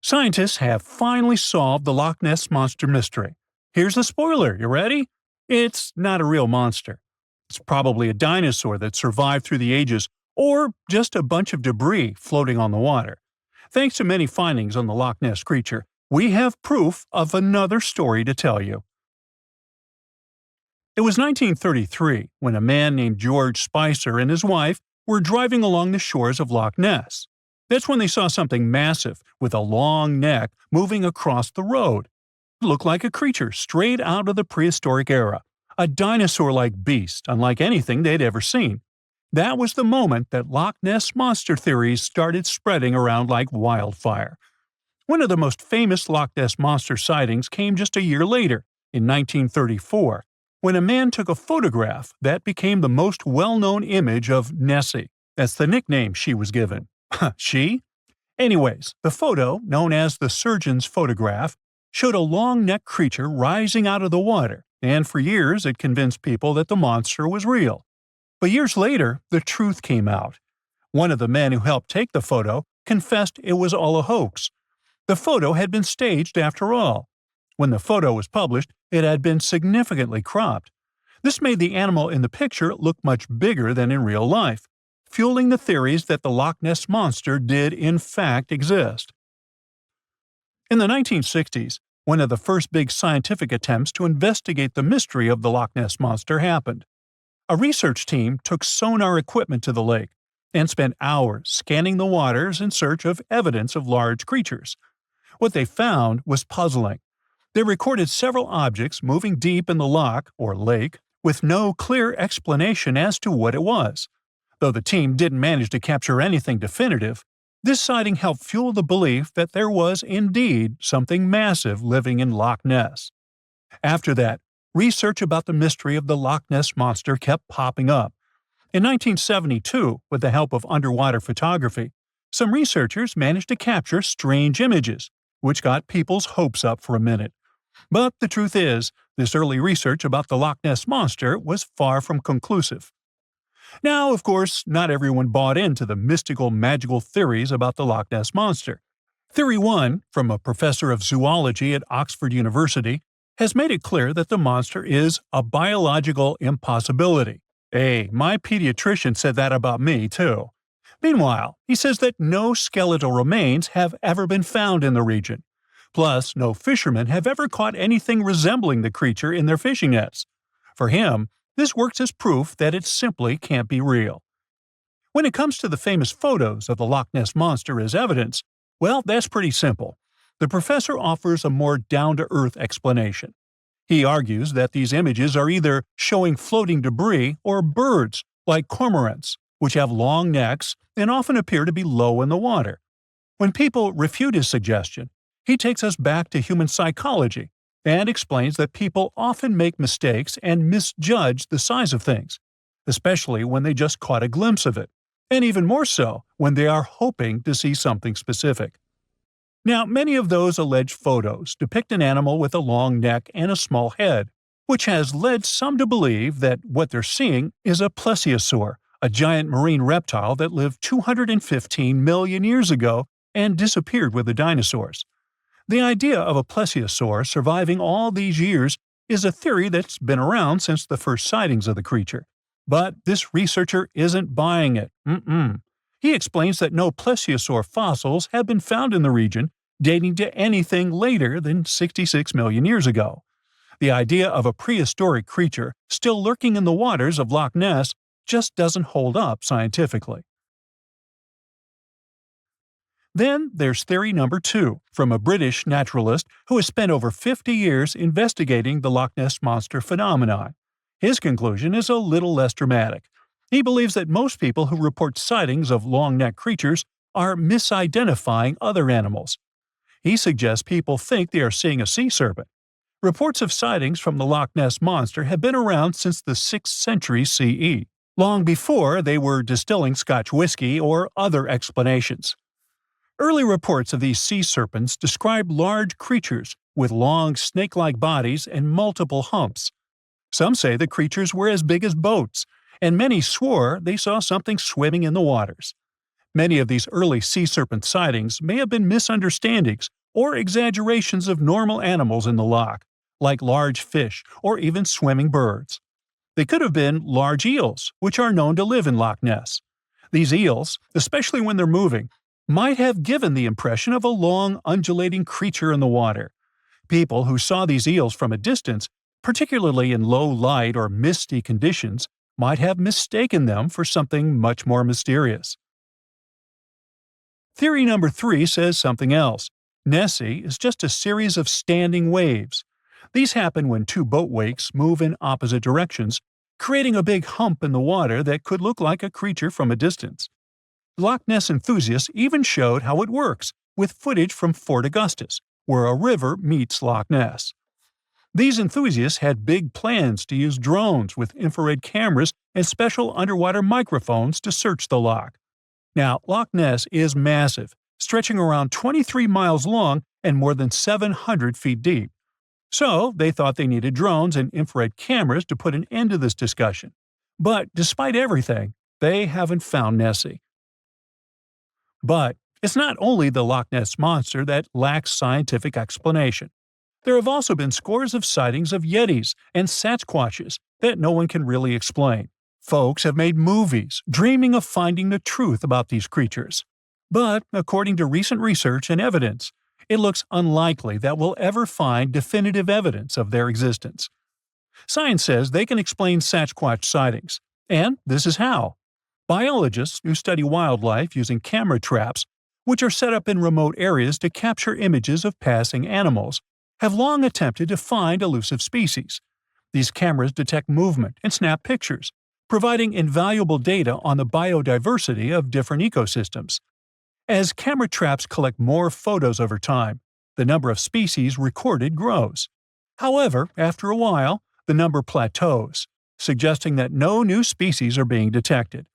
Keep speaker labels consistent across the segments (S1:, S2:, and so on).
S1: Scientists have finally solved the Loch Ness Monster mystery. Here's the spoiler, you ready? It's not a real monster. It's probably a dinosaur that survived through the ages, or just a bunch of debris floating on the water. Thanks to many findings on the Loch Ness creature, we have proof of another story to tell you. It was 1933 when a man named George Spicer and his wife were driving along the shores of Loch Ness. That's when they saw something massive with a long neck moving across the road. It looked like a creature straight out of the prehistoric era, a dinosaur-like beast unlike anything they'd ever seen. That was the moment that Loch Ness monster theories started spreading around like wildfire. One of the most famous Loch Ness monster sightings came just a year later, in 1934, when a man took a photograph that became the most well-known image of Nessie. That's the nickname she was given. She? Anyways, the photo, known as the surgeon's photograph, showed a long-necked creature rising out of the water, and for years it convinced people that the monster was real. But years later, the truth came out. One of the men who helped take the photo confessed it was all a hoax. The photo had been staged after all. When the photo was published, it had been significantly cropped. This made the animal in the picture look much bigger than in real life, fueling the theories that the Loch Ness monster did in fact exist. In the 1960s, one of the first big scientific attempts to investigate the mystery of the Loch Ness monster happened. A research team took sonar equipment to the lake and spent hours scanning the waters in search of evidence of large creatures. What they found was puzzling. They recorded several objects moving deep in the loch, or lake, with no clear explanation as to what it was. Though the team didn't manage to capture anything definitive, this sighting helped fuel the belief that there was indeed something massive living in Loch Ness. After that, research about the mystery of the Loch Ness monster kept popping up. In 1972, with the help of underwater photography, some researchers managed to capture strange images, which got people's hopes up for a minute. But the truth is, this early research about the Loch Ness monster was far from conclusive. Now, of course, not everyone bought into the mystical, magical theories about the Loch Ness monster. Theory 1, from a professor of zoology at Oxford University, has made it clear that the monster is a biological impossibility. Hey, my pediatrician said that about me, too. Meanwhile, he says that no skeletal remains have ever been found in the region. Plus, no fishermen have ever caught anything resembling the creature in their fishing nets. For him, this works as proof that it simply can't be real. When it comes to the famous photos of the Loch Ness monster as evidence, well, that's pretty simple. The professor offers a more down-to-earth explanation. He argues that these images are either showing floating debris or birds, like cormorants, which have long necks and often appear to be low in the water. When people refute his suggestion, he takes us back to human psychology and explains that people often make mistakes and misjudge the size of things, especially when they just caught a glimpse of it, and even more so when they are hoping to see something specific. Now, many of those alleged photos depict an animal with a long neck and a small head, which has led some to believe that what they're seeing is a plesiosaur, a giant marine reptile that lived 215 million years ago and disappeared with the dinosaurs. The idea of a plesiosaur surviving all these years is a theory that's been around since the first sightings of the creature. But this researcher isn't buying it. He explains that no plesiosaur fossils have been found in the region dating to anything later than 66 million years ago. The idea of a prehistoric creature still lurking in the waters of Loch Ness just doesn't hold up scientifically. Then there's theory number 2, from a British naturalist who has spent over 50 years investigating the Loch Ness monster phenomenon. His conclusion is a little less dramatic. He believes that most people who report sightings of long-necked creatures are misidentifying other animals. He suggests people think they are seeing a sea serpent. Reports of sightings from the Loch Ness monster have been around since the 6th century CE, long before they were distilling Scotch whiskey or other explanations. Early reports of these sea serpents describe large creatures with long snake-like bodies and multiple humps. Some say the creatures were as big as boats, and many swore they saw something swimming in the waters. Many of these early sea serpent sightings may have been misunderstandings or exaggerations of normal animals in the loch, like large fish or even swimming birds. They could have been large eels, which are known to live in Loch Ness. These eels, especially when they're moving, might have given the impression of a long, undulating creature in the water. People who saw these eels from a distance, particularly in low light or misty conditions, might have mistaken them for something much more mysterious. Theory number 3 says something else. Nessie is just a series of standing waves. These happen when two boat wakes move in opposite directions, creating a big hump in the water that could look like a creature from a distance. Loch Ness enthusiasts even showed how it works, with footage from Fort Augustus, where a river meets Loch Ness. These enthusiasts had big plans to use drones with infrared cameras and special underwater microphones to search the loch. Now, Loch Ness is massive, stretching around 23 miles long and more than 700 feet deep. So, they thought they needed drones and infrared cameras to put an end to this discussion. But despite everything, they haven't found Nessie. But it's not only the Loch Ness Monster that lacks scientific explanation. There have also been scores of sightings of Yetis and Sasquatches that no one can really explain. Folks have made movies, dreaming of finding the truth about these creatures. But, according to recent research and evidence, it looks unlikely that we'll ever find definitive evidence of their existence. Science says they can explain Sasquatch sightings, and this is how. Biologists who study wildlife using camera traps, which are set up in remote areas to capture images of passing animals, have long attempted to find elusive species. These cameras detect movement and snap pictures, providing invaluable data on the biodiversity of different ecosystems. As camera traps collect more photos over time, the number of species recorded grows. However, after a while, the number plateaus, suggesting that no new species are being detected.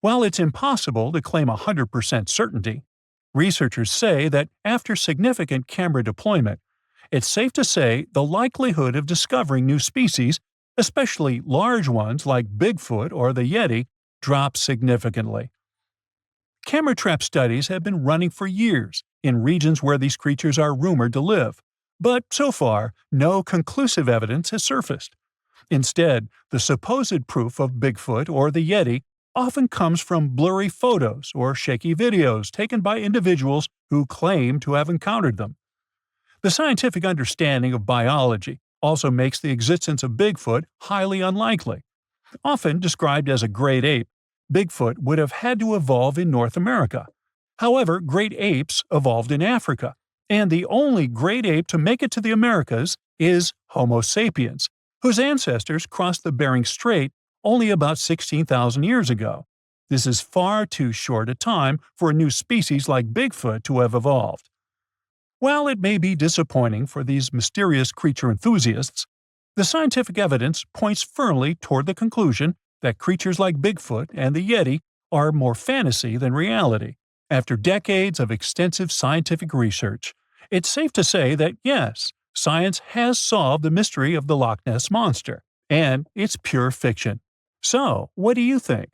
S1: While it's impossible to claim 100% certainty, researchers say that after significant camera deployment, it's safe to say the likelihood of discovering new species, especially large ones like Bigfoot or the Yeti, drops significantly. Camera trap studies have been running for years in regions where these creatures are rumored to live, but so far, no conclusive evidence has surfaced. Instead, the supposed proof of Bigfoot or the Yeti often comes from blurry photos or shaky videos taken by individuals who claim to have encountered them. The scientific understanding of biology also makes the existence of Bigfoot highly unlikely. Often described as a great ape, Bigfoot would have had to evolve in North America. However, great apes evolved in Africa, and the only great ape to make it to the Americas is Homo sapiens, whose ancestors crossed the Bering Strait only about 16,000 years ago. This is far too short a time for a new species like Bigfoot to have evolved. While it may be disappointing for these mysterious creature enthusiasts, the scientific evidence points firmly toward the conclusion that creatures like Bigfoot and the Yeti are more fantasy than reality. After decades of extensive scientific research, it's safe to say that yes, science has solved the mystery of the Loch Ness Monster, and it's pure fiction. So, what do you think?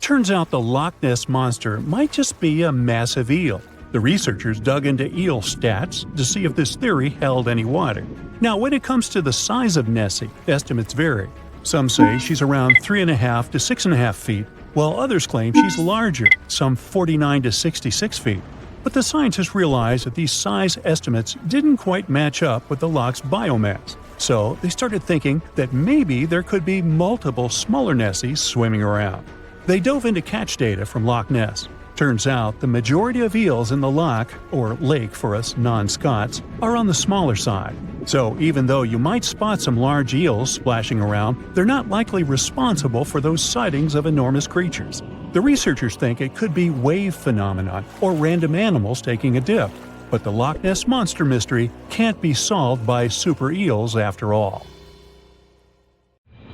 S1: Turns out the Loch Ness Monster might just be a massive eel. The researchers dug into eel stats to see if this theory held any water. Now, when it comes to the size of Nessie, estimates vary. Some say she's around 3.5 to 6.5 feet, while others claim she's larger, some 49 to 66 feet. But the scientists realized that these size estimates didn't quite match up with the loch's biomass. So they started thinking that maybe there could be multiple smaller Nessies swimming around. They dove into catch data from Loch Ness. Turns out the majority of eels in the loch, or lake for us non-Scots, are on the smaller side. So even though you might spot some large eels splashing around, they're not likely responsible for those sightings of enormous creatures. The researchers think it could be wave phenomenon or random animals taking a dip. But the Loch Ness Monster mystery can't be solved by super eels after all.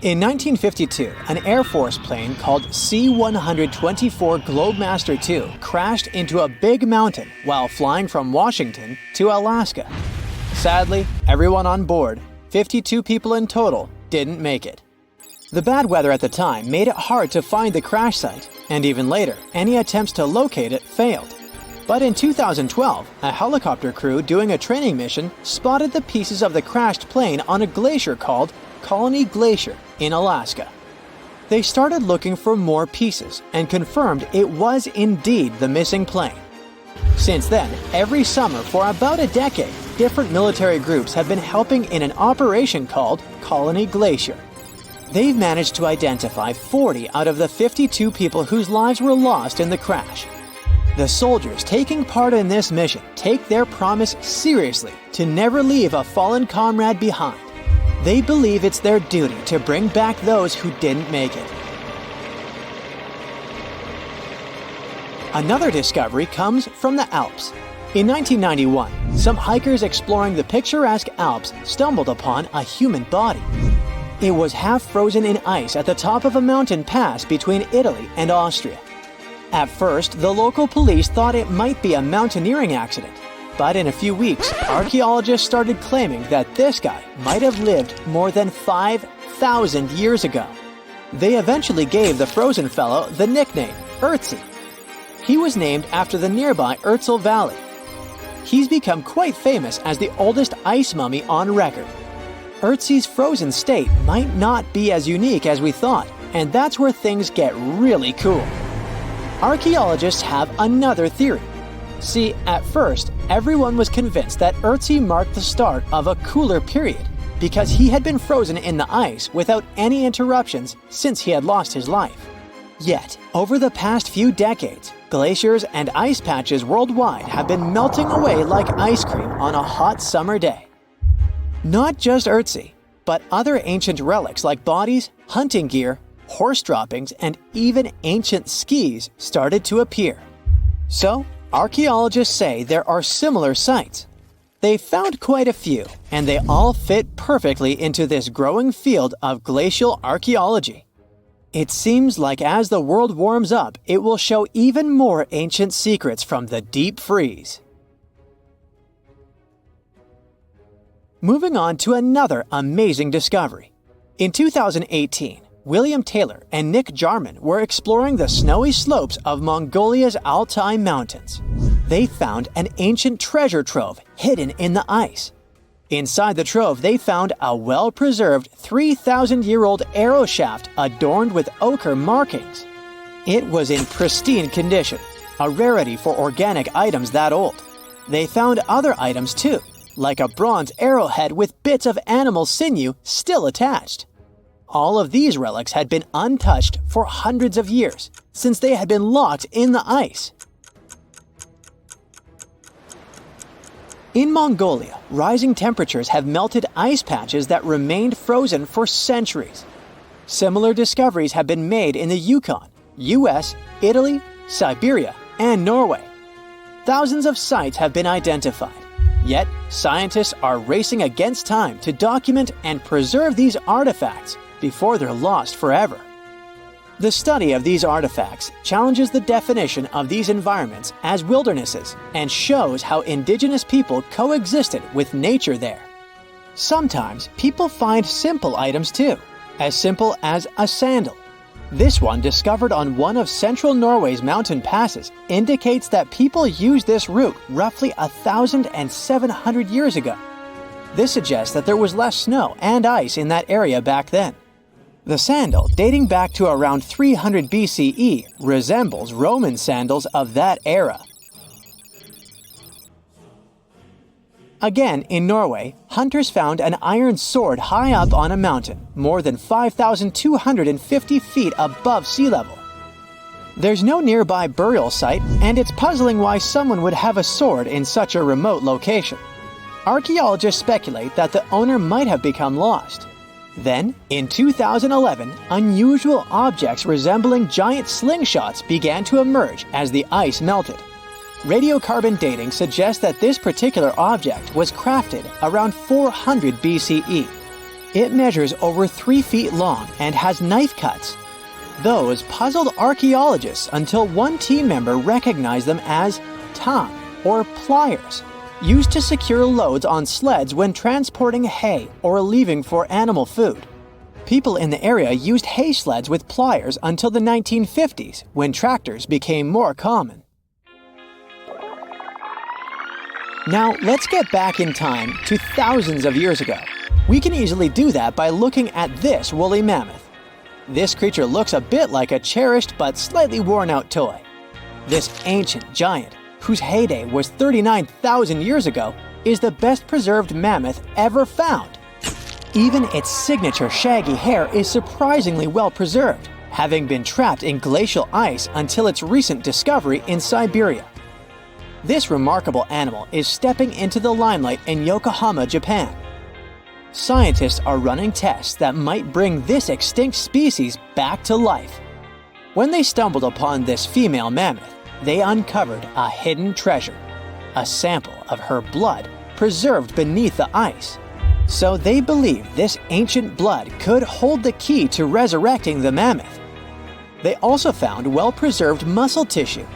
S2: In 1952, an Air Force plane called C-124 Globemaster II crashed into a big mountain while flying from Washington to Alaska. Sadly, everyone on board, 52 people in total, didn't make it. The bad weather at the time made it hard to find the crash site, and even later, any attempts to locate it failed. But in 2012, a helicopter crew doing a training mission spotted the pieces of the crashed plane on a glacier called Colony Glacier in Alaska. They started looking for more pieces and confirmed it was indeed the missing plane. Since then, every summer for about a decade, different military groups have been helping in an operation called Colony Glacier. They've managed to identify 40 out of the 52 people whose lives were lost in the crash. The soldiers taking part in this mission take their promise seriously to never leave a fallen comrade behind. They believe it's their duty to bring back those who didn't make it. Another discovery comes from the Alps. In 1991, some hikers exploring the picturesque Alps stumbled upon a human body. It was half frozen in ice at the top of a mountain pass between Italy and Austria. At first, the local police thought it might be a mountaineering accident, but in a few weeks, archaeologists started claiming that this guy might have lived more than 5,000 years ago. They eventually gave the frozen fellow the nickname Ötzi. He was named after the nearby Ötztal Valley. He's become quite famous as the oldest ice mummy on record. Ötzi's frozen state might not be as unique as we thought, and that's where things get really cool. Archaeologists have another theory. See, at first, everyone was convinced that Ötzi marked the start of a cooler period because he had been frozen in the ice without any interruptions since he had lost his life. Yet, over the past few decades, glaciers and ice patches worldwide have been melting away like ice cream on a hot summer day. Not just Ötzi, but other ancient relics like bodies, hunting gear, horse droppings, and even ancient skis started to appear. So, archaeologists say there are similar sites. They found quite a few, and they all fit perfectly into this growing field of glacial archaeology. It seems like as the world warms up, it will show even more ancient secrets from the deep freeze. Moving on to another amazing discovery. In 2018, William Taylor and Nick Jarman were exploring the snowy slopes of Mongolia's Altai Mountains. They found an ancient treasure trove hidden in the ice. Inside the trove, they found a well-preserved 3,000-year-old arrow shaft adorned with ochre markings. It was in pristine condition, a rarity for organic items that old. They found other items too, like a bronze arrowhead with bits of animal sinew still attached. All of these relics had been untouched for hundreds of years, since they had been locked in the ice. In Mongolia, rising temperatures have melted ice patches that remained frozen for centuries. Similar discoveries have been made in the Yukon, US, Italy, Siberia, and Norway. Thousands of sites have been identified. Yet, scientists are racing against time to document and preserve these artifacts before they're lost forever. The study of these artifacts challenges the definition of these environments as wildernesses and shows how indigenous people coexisted with nature there. Sometimes people find simple items too, as simple as a sandal. This one, discovered on one of central Norway's mountain passes, indicates that people used this route roughly 1,700 years ago. This suggests that there was less snow and ice in that area back then. The sandal, dating back to around 300 BCE, resembles Roman sandals of that era. Again, in Norway, hunters found an iron sword high up on a mountain, more than 5,250 feet above sea level. There's no nearby burial site, and it's puzzling why someone would have a sword in such a remote location. Archaeologists speculate that the owner might have become lost. Then, in 2011, unusual objects resembling giant slingshots began to emerge as the ice melted. Radiocarbon dating suggests that this particular object was crafted around 400 BCE. It measures over 3 feet long and has knife cuts. Those puzzled archaeologists until one team member recognized them as tang, or pliers, used to secure loads on sleds when transporting hay or leaving for animal food. People in the area used hay sleds with pliers until the 1950s, when tractors became more common. Now, let's get back in time to thousands of years ago. We can easily do that by looking at this woolly mammoth. This creature looks a bit like a cherished but slightly worn-out toy. This ancient giant, whose heyday was 39,000 years ago, is the best-preserved mammoth ever found. Even its signature shaggy hair is surprisingly well-preserved, having been trapped in glacial ice until its recent discovery in Siberia. This remarkable animal is stepping into the limelight in Yokohama, Japan. Scientists are running tests that might bring this extinct species back to life. When they stumbled upon this female mammoth, they uncovered a hidden treasure, a sample of her blood preserved beneath the ice. So they believe this ancient blood could hold the key to resurrecting the mammoth. They also found well-preserved muscle tissue.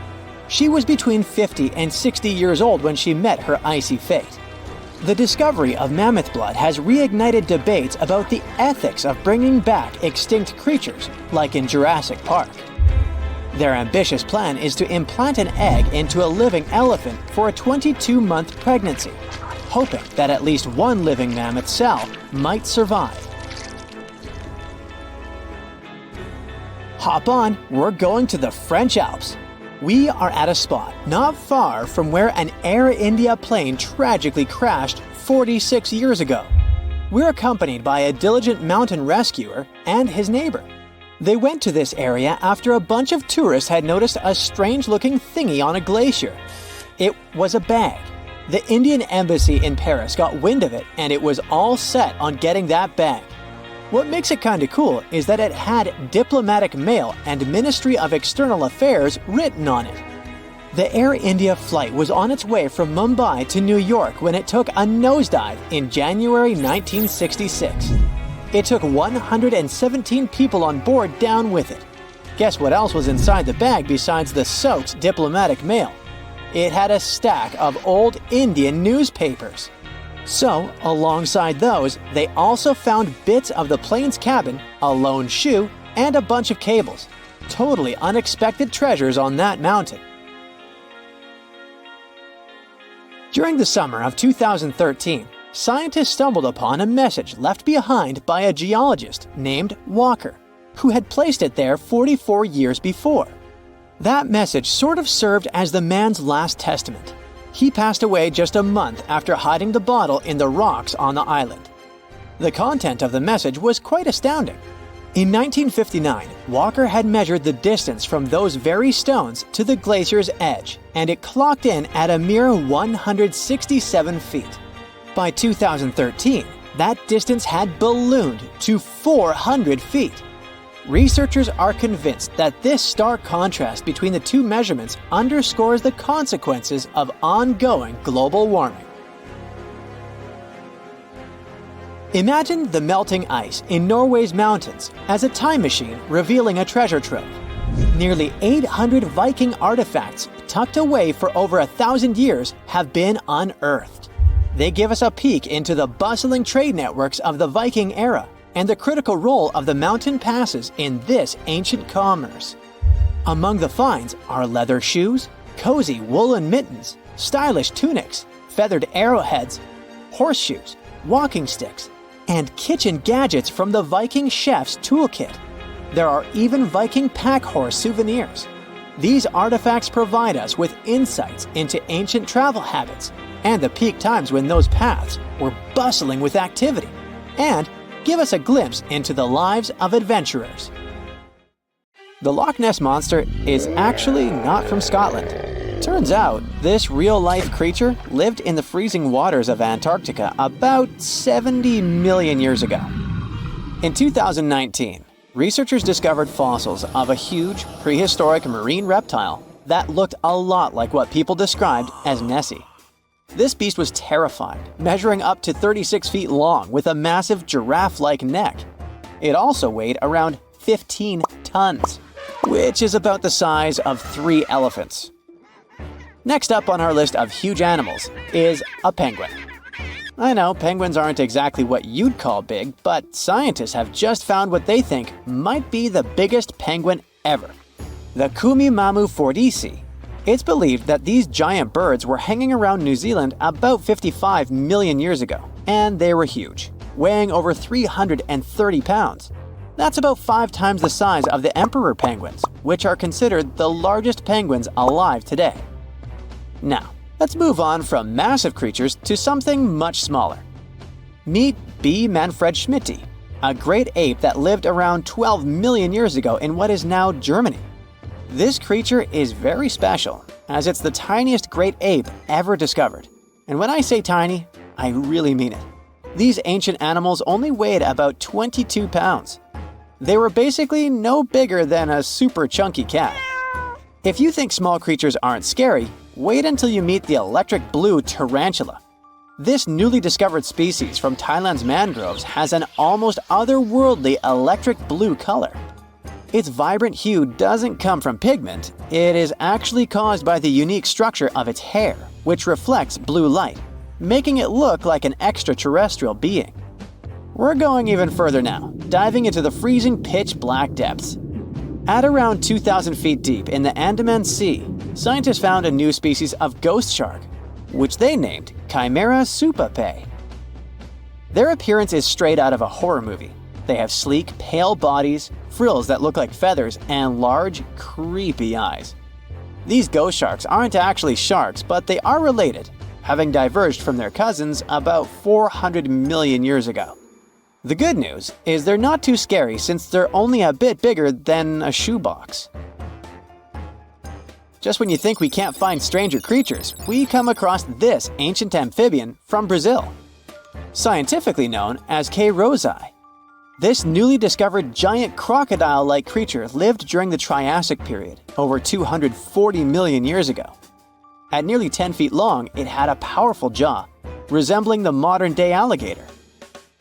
S2: She was between 50 and 60 years old when she met her icy fate. The discovery of mammoth blood has reignited debates about the ethics of bringing back extinct creatures, like in Jurassic Park. Their ambitious plan is to implant an egg into a living elephant for a 22-month pregnancy, hoping that at least one living mammoth cell might survive. Hop on, we're going to the French Alps. We are at a spot not far from where an Air India plane tragically crashed 46 years ago. We're accompanied by a diligent mountain rescuer and his neighbor. They went to this area after a bunch of tourists had noticed a strange-looking thingy on a glacier. It was a bag. The Indian embassy in Paris got wind of it, and it was all set on getting that bag. What makes it kinda cool is that it had diplomatic mail and Ministry of External Affairs written on it. The Air India flight was on its way from Mumbai to New York when it took a nosedive in January 1966. It took 117 people on board down with it. Guess what else was inside the bag besides the soaked diplomatic mail? It had a stack of old Indian newspapers. So, alongside those, they also found bits of the plane's cabin, a lone shoe, and a bunch of cables. Totally unexpected treasures on that mountain. During the summer of 2013, scientists stumbled upon a message left behind by a geologist named Walker, who had placed it there 44 years before. That message sort of served as the man's last testament. He passed away just a month after hiding the bottle in the rocks on the island. The content of the message was quite astounding. In 1959, Walker had measured the distance from those very stones to the glacier's edge, and it clocked in at a mere 167 feet. By 2013, that distance had ballooned to 400 feet. Researchers are convinced that this stark contrast between the two measurements underscores the consequences of ongoing global warming. Imagine the melting ice in Norway's mountains as a time machine revealing a treasure trove. Nearly 800 Viking artifacts tucked away for over 1,000 years have been unearthed. They give us a peek into the bustling trade networks of the Viking era and the critical role of the mountain passes in this ancient commerce. Among the finds are leather shoes, cozy woolen mittens, stylish tunics, feathered arrowheads, horseshoes, walking sticks, and kitchen gadgets from the Viking chef's toolkit. There are even Viking pack horse souvenirs. These artifacts provide us with insights into ancient travel habits and the peak times when those paths were bustling with activity, and give us a glimpse into the lives of adventurers. The Loch Ness Monster is actually not from Scotland. Turns out, this real-life creature lived in the freezing waters of Antarctica about 70 million years ago. In 2019, researchers discovered fossils of a huge, prehistoric marine reptile that looked a lot like what people described as Nessie. This beast was terrifying, measuring up to 36 feet long with a massive giraffe-like neck. It also weighed around 15 tons, which is about the size of 3 elephants. Next up on our list of huge animals is a penguin. I know penguins aren't exactly what you'd call big, but scientists have just found what they think might be the biggest penguin ever. The Kumimamu fordici. It's believed that these giant birds were hanging around New Zealand about 55 million years ago, and they were huge, weighing over 330 pounds. That's about 5 times the size of the emperor penguins, which are considered the largest penguins alive today. Now, let's move on from massive creatures to something much smaller. Meet B. manfredschmidti, a great ape that lived around 12 million years ago in what is now Germany. This creature is very special, as it's the tiniest great ape ever discovered. And when I say tiny, I really mean it. These ancient animals only weighed about 22 pounds. They were basically no bigger than a super chunky cat. If you think small creatures aren't scary, wait until you meet the electric blue tarantula. This newly discovered species from Thailand's mangroves has an almost otherworldly electric blue color. Its vibrant hue doesn't come from pigment, it is actually caused by the unique structure of its hair, which reflects blue light, making it look like an extraterrestrial being. We're going even further now, diving into the freezing pitch-black depths. At around 2,000 feet deep in the Andaman Sea, scientists found a new species of ghost shark, which they named Chimera supape. Their appearance is straight out of a horror movie. They have sleek, pale bodies, frills that look like feathers, and large, creepy eyes. These ghost sharks aren't actually sharks, but they are related, having diverged from their cousins about 400 million years ago. The good news is they're not too scary since they're only a bit bigger than a shoebox. Just when you think we can't find stranger creatures, we come across this ancient amphibian from Brazil. Scientifically known as K. rosei. This newly discovered giant crocodile-like creature lived during the Triassic period, over 240 million years ago. At nearly 10 feet long, it had a powerful jaw, resembling the modern-day alligator.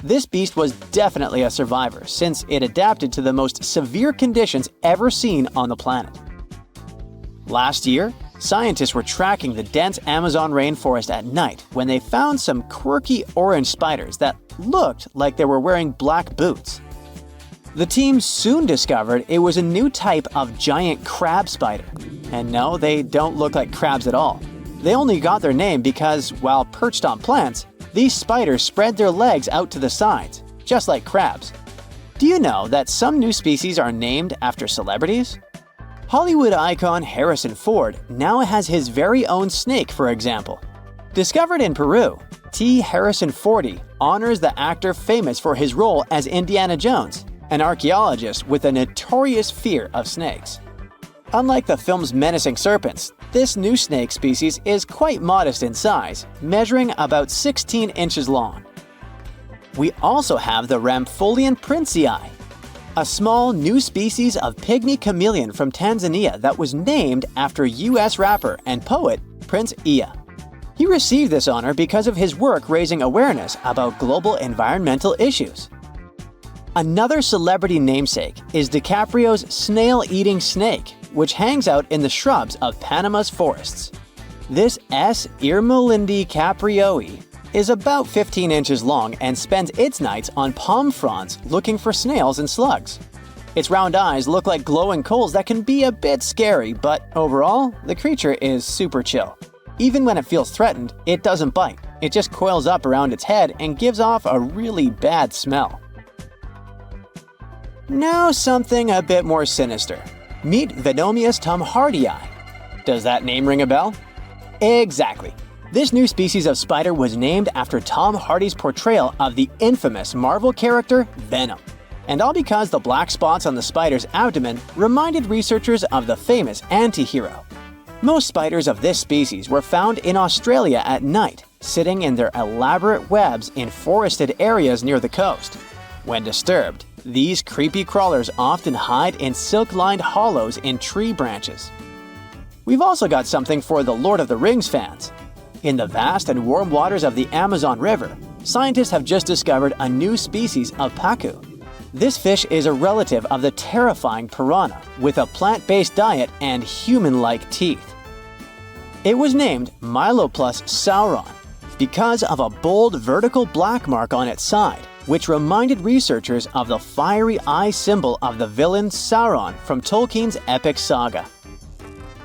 S2: This beast was definitely a survivor since it adapted to the most severe conditions ever seen on the planet. Last year, scientists were tracking the dense Amazon rainforest at night when they found some quirky orange spiders that looked like they were wearing black boots. The team soon discovered it was a new type of giant crab spider. And no, they don't look like crabs at all. They only got their name because, while perched on plants, these spiders spread their legs out to the sides, just like crabs. Do you know that some new species are named after celebrities? Hollywood icon Harrison Ford now has his very own snake, for example. Discovered in Peru, T. Harrison Fordy honors the actor famous for his role as Indiana Jones, an archaeologist with a notorious fear of snakes. Unlike the film's menacing serpents, this new snake species is quite modest in size, measuring about 16 inches long. We also have the Rampholion princei, a small new species of pygmy chameleon from Tanzania that was named after US rapper and poet Prince Iya. He received this honor because of his work raising awareness about global environmental issues. Another celebrity namesake is DiCaprio's snail-eating snake, which hangs out in the shrubs of Panama's forests. This S. irmelindi caprioi is about 15 inches long and spends its nights on palm fronds looking for snails and slugs. Its round eyes look like glowing coals that can be a bit scary, but overall, the creature is super chill. Even when it feels threatened, it doesn't bite. It just coils up around its head and gives off a really bad smell. Now something a bit more sinister. Meet Venomius tomhardii. Does that name ring a bell? Exactly. This new species of spider was named after Tom Hardy's portrayal of the infamous Marvel character Venom. And all because the black spots on the spider's abdomen reminded researchers of the famous anti-hero. Most spiders of this species were found in Australia at night, sitting in their elaborate webs in forested areas near the coast. When disturbed, these creepy crawlers often hide in silk-lined hollows in tree branches. We've also got something for the Lord of the Rings fans. In the vast and warm waters of the Amazon River, scientists have just discovered a new species of pacu. This fish is a relative of the terrifying piranha, with a plant-based diet and human-like teeth. It was named Myloplus sauron, because of a bold vertical black mark on its side, which reminded researchers of the fiery eye symbol of the villain Sauron from Tolkien's epic saga.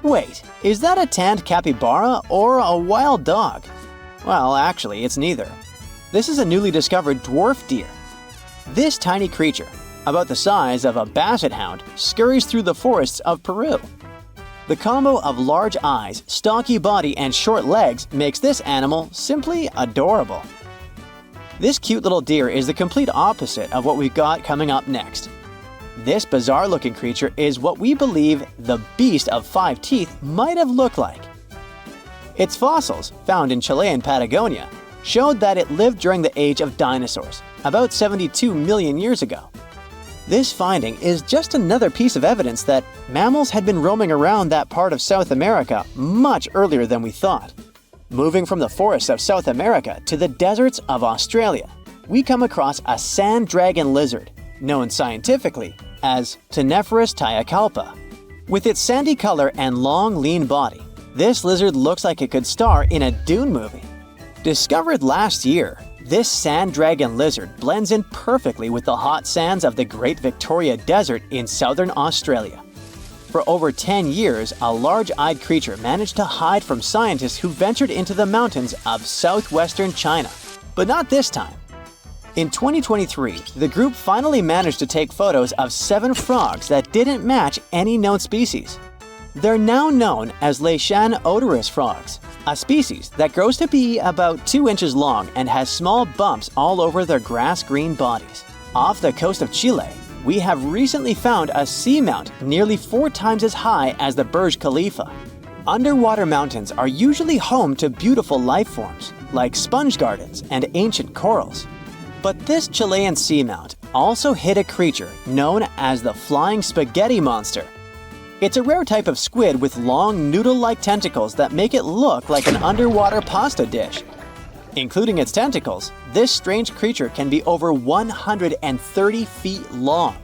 S2: Wait, is that a tanned capybara or a wild dog? Well, actually, it's neither. This is a newly discovered dwarf deer. This tiny creature, about the size of a basset hound, scurries through the forests of Peru. The combo of large eyes, stocky body, and short legs makes this animal simply adorable. This cute little deer is the complete opposite of what we've got coming up next. This bizarre-looking creature is what we believe the beast of 5 teeth might have looked like. Its fossils, found in Chilean Patagonia, showed that it lived during the age of dinosaurs, about 72 million years ago. This finding is just another piece of evidence that mammals had been roaming around that part of South America much earlier than we thought. Moving from the forests of South America to the deserts of Australia, we come across a sand dragon lizard, known scientifically as Cteniferous taiacalpa. With its sandy color and long, lean body, this lizard looks like it could star in a Dune movie. Discovered last year, this sand dragon lizard blends in perfectly with the hot sands of the Great Victoria Desert in southern Australia. For over 10 years, a large-eyed creature managed to hide from scientists who ventured into the mountains of southwestern China. But not this time. In 2023, the group finally managed to take photos of 7 frogs that didn't match any known species. They're now known as Leishan odorous frogs, a species that grows to be about 2 inches long and has small bumps all over their grass-green bodies. Off the coast of Chile, we have recently found a seamount nearly 4 times as high as the Burj Khalifa. Underwater mountains are usually home to beautiful life forms, like sponge gardens and ancient corals. But this Chilean seamount also hid a creature known as the flying spaghetti monster. It's a rare type of squid with long noodle-like tentacles that make it look like an underwater pasta dish. Including its tentacles, this strange creature can be over 130 feet long.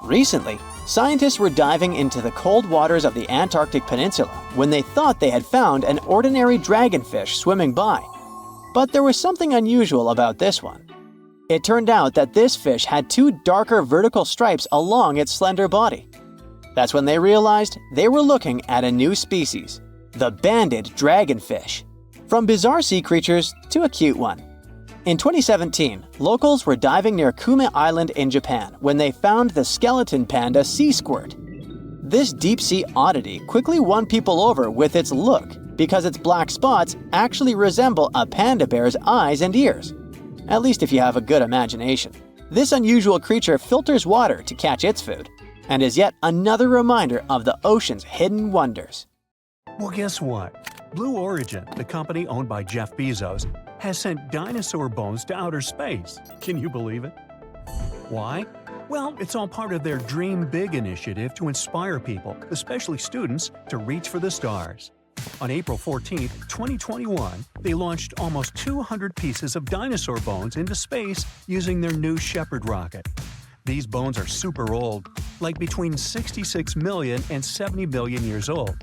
S2: Recently, scientists were diving into the cold waters of the Antarctic Peninsula when they thought they had found an ordinary dragonfish swimming by. But there was something unusual about this one. It turned out that this fish had 2 darker vertical stripes along its slender body. That's when they realized they were looking at a new species, the banded dragonfish. From bizarre sea creatures to a cute one. In 2017, locals were diving near Kuma Island in Japan when they found the skeleton panda sea squirt. This deep-sea oddity quickly won people over with its look because its black spots actually resemble a panda bear's eyes and ears. At least if you have a good imagination. This unusual creature filters water to catch its food, and is yet another reminder of the ocean's hidden wonders.
S1: Well, guess what? Blue Origin, the company owned by Jeff Bezos, has sent dinosaur bones to outer space. Can you believe it? Why? Well, it's all part of their Dream Big initiative to inspire people, especially students, to reach for the stars. On April 14, 2021, they launched almost 200 pieces of dinosaur bones into space using their new Shepard rocket. These bones are super old, like between 66 million and 70 million years old.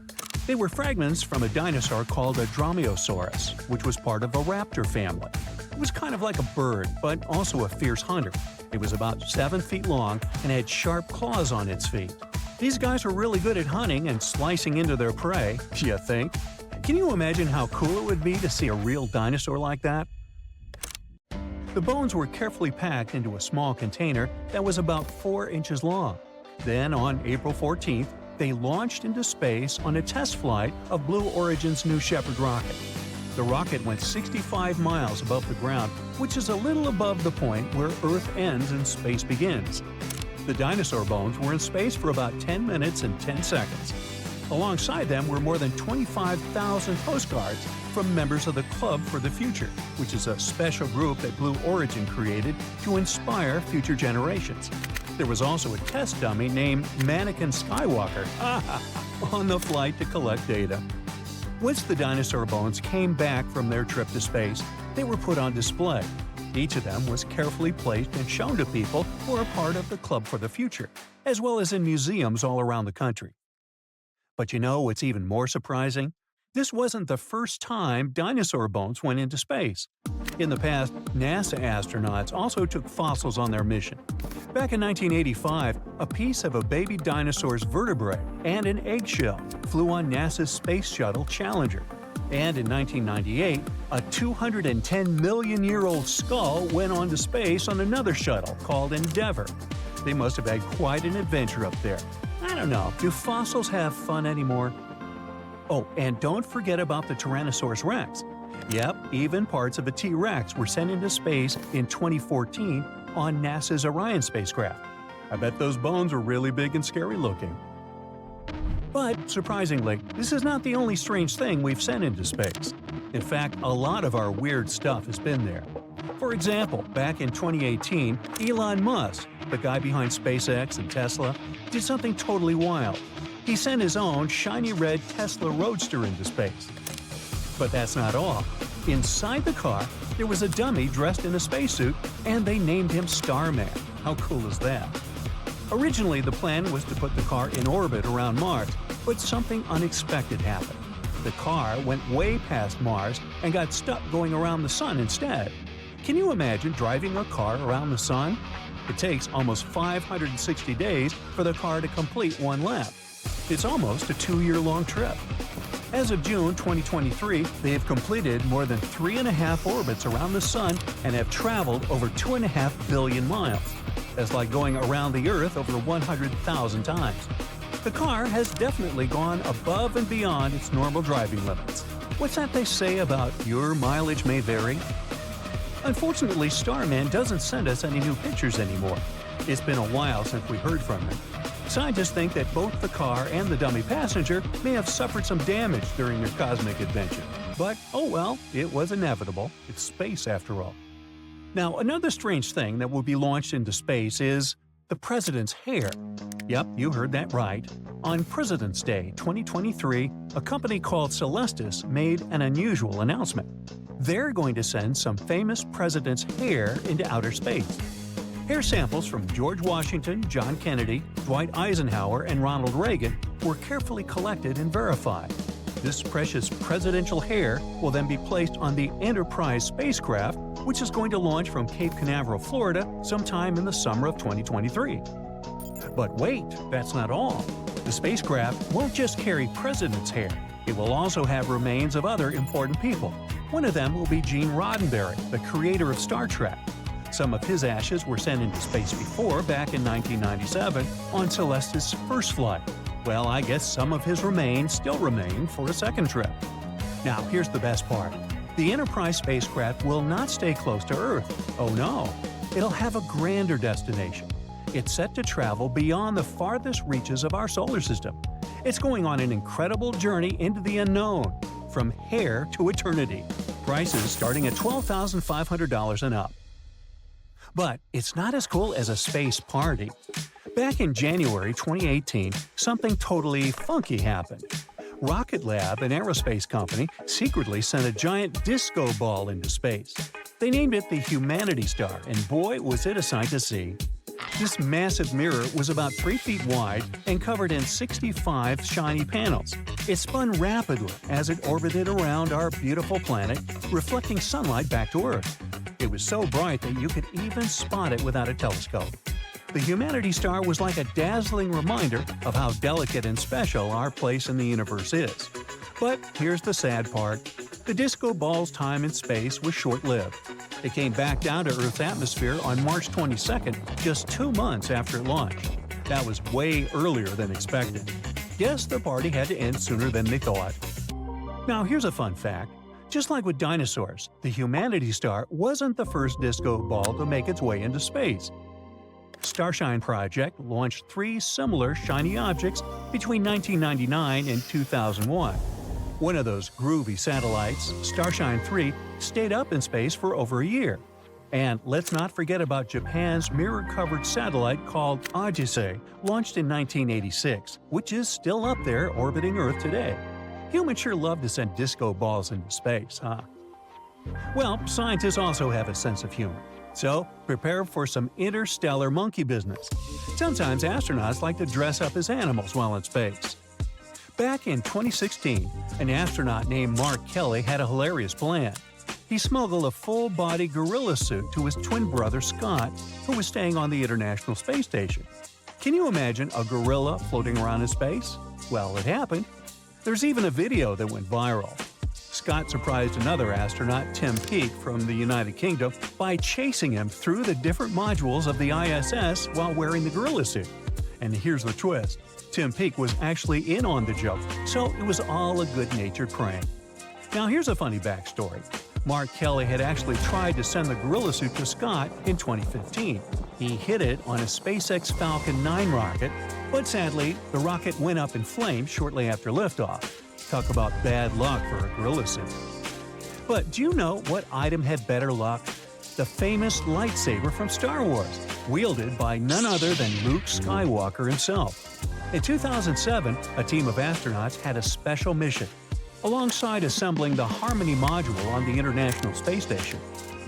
S1: They were fragments from a dinosaur called a Dromaeosaurus, which was part of a raptor family. It was kind of like a bird, but also a fierce hunter. It was about 7 feet long and had sharp claws on its feet. These guys were really good at hunting and slicing into their prey, you think? Can you imagine how cool it would be to see a real dinosaur like that? The bones were carefully packed into a small container that was about 4 inches long. Then, on April 14th, they launched into space on a test flight of Blue Origin's New Shepard rocket. The rocket went 65 miles above the ground, which is a little above the point where Earth ends and space begins. The dinosaur bones were in space for about 10 minutes and 10 seconds. Alongside them were more than 25,000 postcards from members of the Club for the Future, which is a special group that Blue Origin created to inspire future generations. There was also a test dummy named Mannequin Skywalker on the flight to collect data. Once the dinosaur bones came back from their trip to space, they were put on display. Each of them was carefully placed and shown to people who are part of the Club for the Future, as well as in museums all around the country. But you know what's even more surprising? This wasn't the first time dinosaur bones went into space. In the past, NASA astronauts also took fossils on their mission. Back in 1985, a piece of a baby dinosaur's vertebrae and an eggshell flew on NASA's Space Shuttle Challenger. And in 1998, a 210-million-year-old skull went on to space on another shuttle called Endeavour. They must have had quite an adventure up there. I don't know, do fossils have fun anymore? Oh, and don't forget about the Tyrannosaurus rex. Yep, even parts of a T-Rex were sent into space in 2014 on NASA's Orion spacecraft. I bet those bones were really big and scary looking. But, surprisingly, this is not the only strange thing we've sent into space. In fact, a lot of our weird stuff has been there. For example, back in 2018, Elon Musk, the guy behind SpaceX and Tesla, did something totally wild. He sent his own shiny red Tesla Roadster into space. But that's not all. Inside the car, there was a dummy dressed in a spacesuit, and they named him Starman. How cool is that? Originally, the plan was to put the car in orbit around Mars, but something unexpected happened. The car went way past Mars and got stuck going around the Sun instead. Can you imagine driving a car around the Sun? It takes almost 560 days for the car to complete one lap. It's almost a 2-year-long trip. As of June 2023, they have completed more than 3.5 orbits around the Sun and have traveled over 2.5 billion miles. That's like going around the Earth over 100,000 times. The car has definitely gone above and beyond its normal driving limits. What's that they say about your mileage may vary? Unfortunately, Starman doesn't send us any new pictures anymore. It's been a while since we heard from him. Scientists think that both the car and the dummy passenger may have suffered some damage during their cosmic adventure. But, oh well, it was inevitable. It's space after all. Now, another strange thing that will be launched into space is the president's hair. Yep, you heard that right. On President's Day 2023, a company called Celestis made an unusual announcement. They're going to send some famous president's hair into outer space. Hair samples from George Washington, John Kennedy, Dwight Eisenhower, and Ronald Reagan were carefully collected and verified. This precious presidential hair will then be placed on the Enterprise spacecraft, which is going to launch from Cape Canaveral, Florida, sometime in the summer of 2023. But wait, that's not all. The spacecraft won't just carry president's hair. It will also have remains of other important people. One of them will be Gene Roddenberry, the creator of Star Trek. Some of his ashes were sent into space before, back in 1997, on Celestis' first flight. Well, I guess some of his remains still remain for a second trip. Now, here's the best part. The Enterprise spacecraft will not stay close to Earth. Oh no, it'll have a grander destination. It's set to travel beyond the farthest reaches of our solar system. It's going on an incredible journey into the unknown, from hair to eternity. Prices starting at $12,500 and up. But it's not as cool as a space party. Back in January 2018, something totally funky happened. Rocket Lab, an aerospace company, secretly sent a giant disco ball into space. They named it the Human-dinosaur, and boy, was it a sight to see. This massive mirror was about 3 feet wide and covered in 65 shiny panels. It spun rapidly as it orbited around our beautiful planet, reflecting sunlight back to Earth. It was so bright that you could even spot it without a telescope. The Human-dinosaur was like a dazzling reminder of how delicate and special our place in the universe is. But here's the sad part. The disco ball's time in space was short-lived. It came back down to Earth's atmosphere on March 22nd, just 2 months after it launched. That was way earlier than expected. Guess the party had to end sooner than they thought. Now here's a fun fact. Just like with dinosaurs, the Human-dinosaur wasn't the first disco ball to make its way into space. Starshine Project launched 3 similar shiny objects between 1999 and 2001. One of those groovy satellites, Starshine 3, stayed up in space for over a year. And let's not forget about Japan's mirror-covered satellite called Odyssey, launched in 1986, which is still up there orbiting Earth today. Humans sure love to send disco balls into space, huh? Well, scientists also have a sense of humor. So, prepare for some interstellar monkey business. Sometimes astronauts like to dress up as animals while in space. Back in 2016, an astronaut named Mark Kelly had a hilarious plan. He smuggled a full-body gorilla suit to his twin brother Scott, who was staying on the International Space Station. Can you imagine a gorilla floating around in space? Well, it happened. There's even a video that went viral. Scott surprised another astronaut, Tim Peake, from the United Kingdom by chasing him through the different modules of the ISS while wearing the gorilla suit. And here's the twist. Tim Peake was actually in on the joke, so it was all a good-natured prank. Now here's a funny backstory. Mark Kelly had actually tried to send the gorilla suit to Scott in 2015. He hit it on a SpaceX Falcon 9 rocket, but sadly, the rocket went up in flames shortly after liftoff. Talk about bad luck for a gorilla suit. But do you know what item had better luck? The famous lightsaber from Star Wars, wielded by none other than Luke Skywalker himself. In 2007, a team of astronauts had a special mission. Alongside assembling the Harmony module on the International Space Station,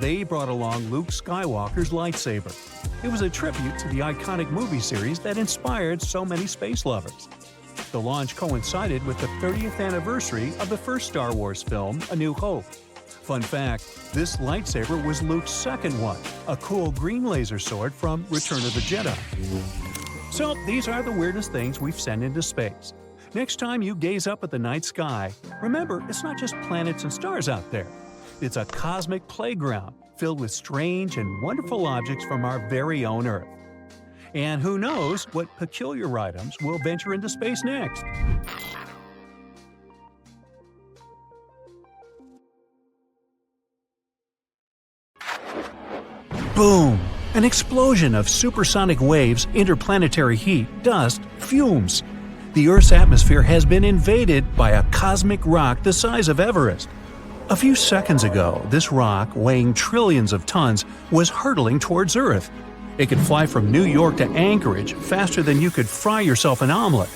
S1: they brought along Luke Skywalker's lightsaber. It was a tribute to the iconic movie series that inspired so many space lovers. The launch coincided with the 30th anniversary of the first Star Wars film, A New Hope. Fun fact, this lightsaber was Luke's second one, a cool green laser sword from Return of the Jedi. So these are the weirdest things we've sent into space. Next time you gaze up at the night sky, remember it's not just planets and stars out there. It's a cosmic playground filled with strange and wonderful objects from our very own Earth. And who knows what peculiar items will venture into space next? Boom! An explosion of supersonic waves, interplanetary heat, dust, fumes. The Earth's atmosphere has been invaded by a cosmic rock the size of Everest. A few seconds ago, this rock, weighing trillions of tons, was hurtling towards Earth. It could fly from New York to Anchorage faster than you could fry yourself an omelet.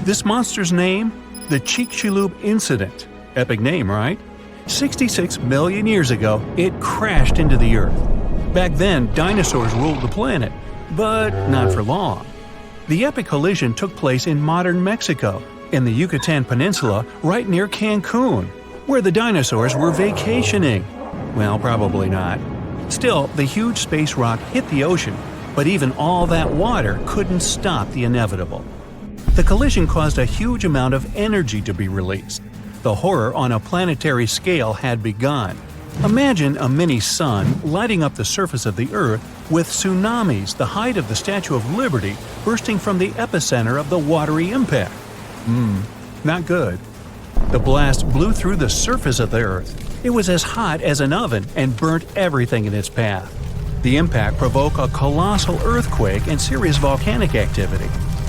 S1: This monster's name? The Chicxulub Incident. Epic name, right? 66 million years ago, it crashed into the Earth. Back then, dinosaurs ruled the planet, but not for long. The epic collision took place in modern Mexico, in the Yucatan Peninsula, right near Cancun, where the dinosaurs were vacationing. Well, probably not. Still, the huge space rock hit the ocean, but even all that water couldn't stop the inevitable. The collision caused a huge amount of energy to be released. The horror on a planetary scale had begun. Imagine a mini-sun lighting up the surface of the Earth with tsunamis the height of the Statue of Liberty bursting from the epicenter of the watery impact. Not good. The blast blew through the surface of the Earth. It was as hot as an oven and burnt everything in its path. The impact provoked a colossal earthquake and serious volcanic activity.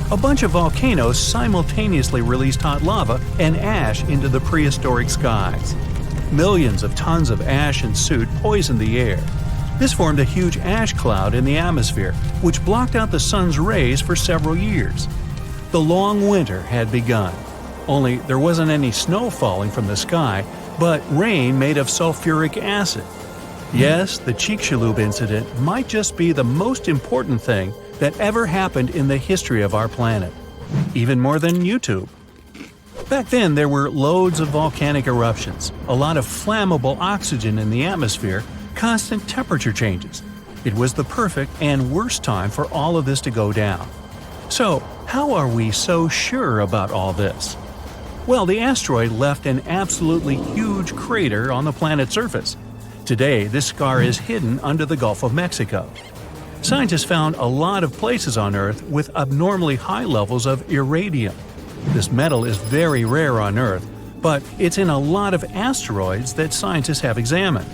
S1: A bunch of volcanoes simultaneously released hot lava and ash into the prehistoric skies. Millions of tons of ash and soot poisoned the air. This formed a huge ash cloud in the atmosphere, which blocked out the sun's rays for several years. The long winter had begun. Only there wasn't any snow falling from the sky, but rain made of sulfuric acid. Yes, the Chicxulub incident might just be the most important thing that ever happened in the history of our planet. Even more than YouTube. Back then, there were loads of volcanic eruptions, a lot of flammable oxygen in the atmosphere, constant temperature changes. It was the perfect and worst time for all of this to go down. So, how are we so sure about all this? Well, the asteroid left an absolutely huge crater on the planet's surface. Today, this scar is hidden under the Gulf of Mexico. Scientists found a lot of places on Earth with abnormally high levels of iridium. This metal is very rare on Earth, but it's in a lot of asteroids that scientists have examined.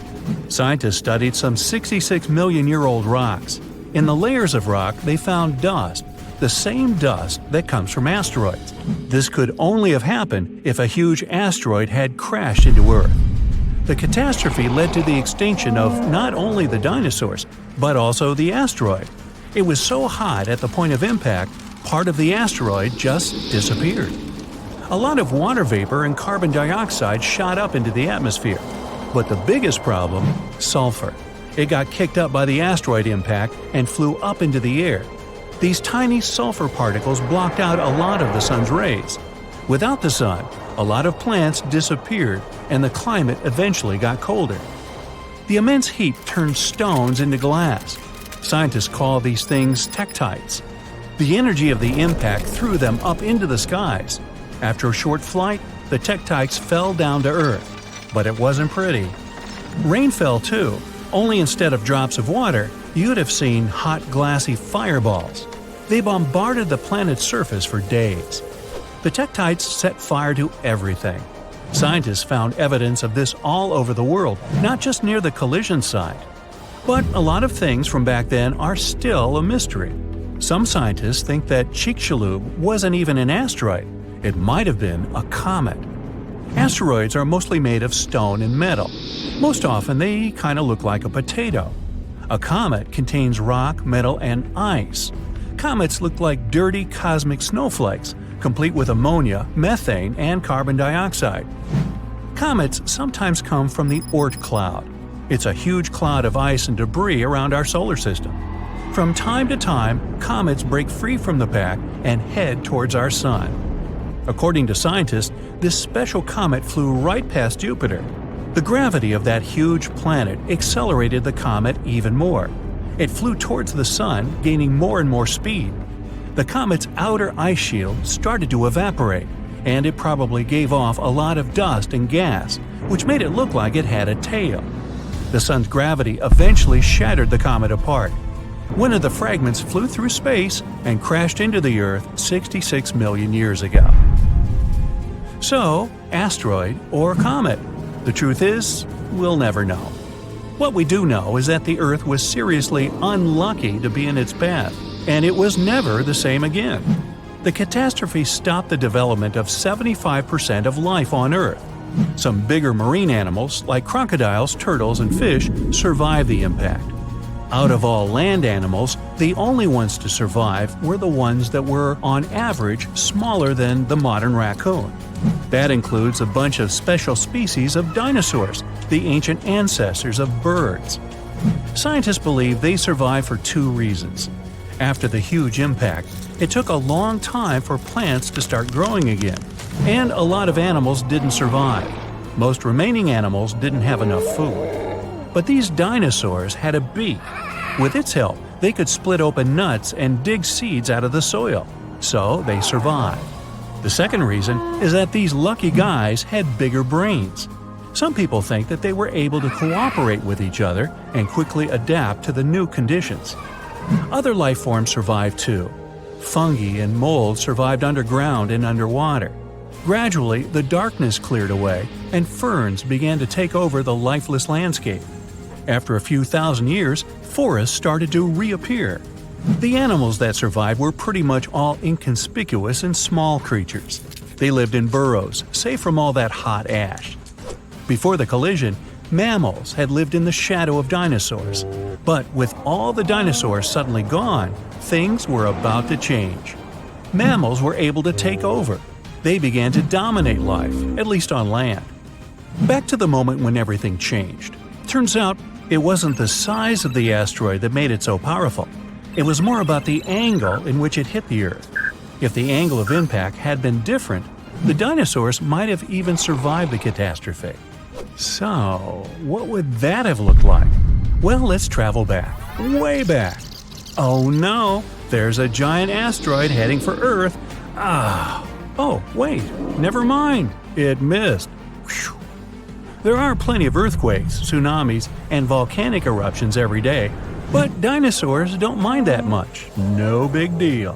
S1: Scientists studied some 66 million-year-old rocks. In the layers of rock, they found dust, the same dust that comes from asteroids. This could only have happened if a huge asteroid had crashed into Earth. The catastrophe led to the extinction of not only the dinosaurs, but also the asteroid. It was so hot at the point of impact, part of the asteroid just disappeared. A lot of water vapor and carbon dioxide shot up into the atmosphere. But the biggest problem, sulfur. It got kicked up by the asteroid impact and flew up into the air. These tiny sulfur particles blocked out a lot of the sun's rays. Without the sun, a lot of plants disappeared and the climate eventually got colder. The immense heat turned stones into glass. Scientists call these things tektites. The energy of the impact threw them up into the skies. After a short flight, the tektites fell down to Earth. But it wasn't pretty. Rain fell too, only instead of drops of water, you'd have seen hot glassy fireballs. They bombarded the planet's surface for days. The tektites set fire to everything. Scientists found evidence of this all over the world, not just near the collision site. But a lot of things from back then are still a mystery. Some scientists think that Chicxulub wasn't even an asteroid. It might have been a comet. Asteroids are mostly made of stone and metal. Most often they kind of look like a potato. A comet contains rock, metal, and ice. Comets look like dirty cosmic snowflakes, complete with ammonia, methane, and carbon dioxide. Comets sometimes come from the Oort cloud. It's a huge cloud of ice and debris around our solar system. From time to time, comets break free from the pack and head towards our sun. According to scientists, this special comet flew right past Jupiter. The gravity of that huge planet accelerated the comet even more. It flew towards the sun, gaining more and more speed. The comet's outer ice shield started to evaporate, and it probably gave off a lot of dust and gas, which made it look like it had a tail. The sun's gravity eventually shattered the comet apart. One of the fragments flew through space and crashed into the Earth 66 million years ago. So, asteroid or comet? The truth is, we'll never know. What we do know is that the Earth was seriously unlucky to be in its path, and it was never the same again. The catastrophe stopped the development of 75% of life on Earth. Some bigger marine animals, like crocodiles, turtles, and fish, survived the impact. Out of all land animals, the only ones to survive were the ones that were, on average, smaller than the modern raccoon. That includes a bunch of special species of dinosaurs, the ancient ancestors of birds. Scientists believe they survived for two reasons. After the huge impact, it took a long time for plants to start growing again, and a lot of animals didn't survive. Most remaining animals didn't have enough food. But these dinosaurs had a beak. With its help, they could split open nuts and dig seeds out of the soil, so they survived. The second reason is that these lucky guys had bigger brains. Some people think that they were able to cooperate with each other and quickly adapt to the new conditions. Other life forms survived too. Fungi and mold survived underground and underwater. Gradually, the darkness cleared away, and ferns began to take over the lifeless landscape. After a few thousand years, forests started to reappear. The animals that survived were pretty much all inconspicuous and small creatures. They lived in burrows, safe from all that hot ash. Before the collision, mammals had lived in the shadow of dinosaurs. But with all the dinosaurs suddenly gone, things were about to change. Mammals were able to take over. They began to dominate life, at least on land. Back to the moment when everything changed. Turns out, it wasn't the size of the asteroid that made it so powerful. It was more about the angle in which it hit the Earth. If the angle of impact had been different, the dinosaurs might have even survived the catastrophe. So, what would that have looked like? Well, let's travel back, way back. Oh no, there's a giant asteroid heading for Earth. Oh, wait, never mind, it missed. Whew. There are plenty of earthquakes, tsunamis, and volcanic eruptions every day, but dinosaurs don't mind that much. No big deal.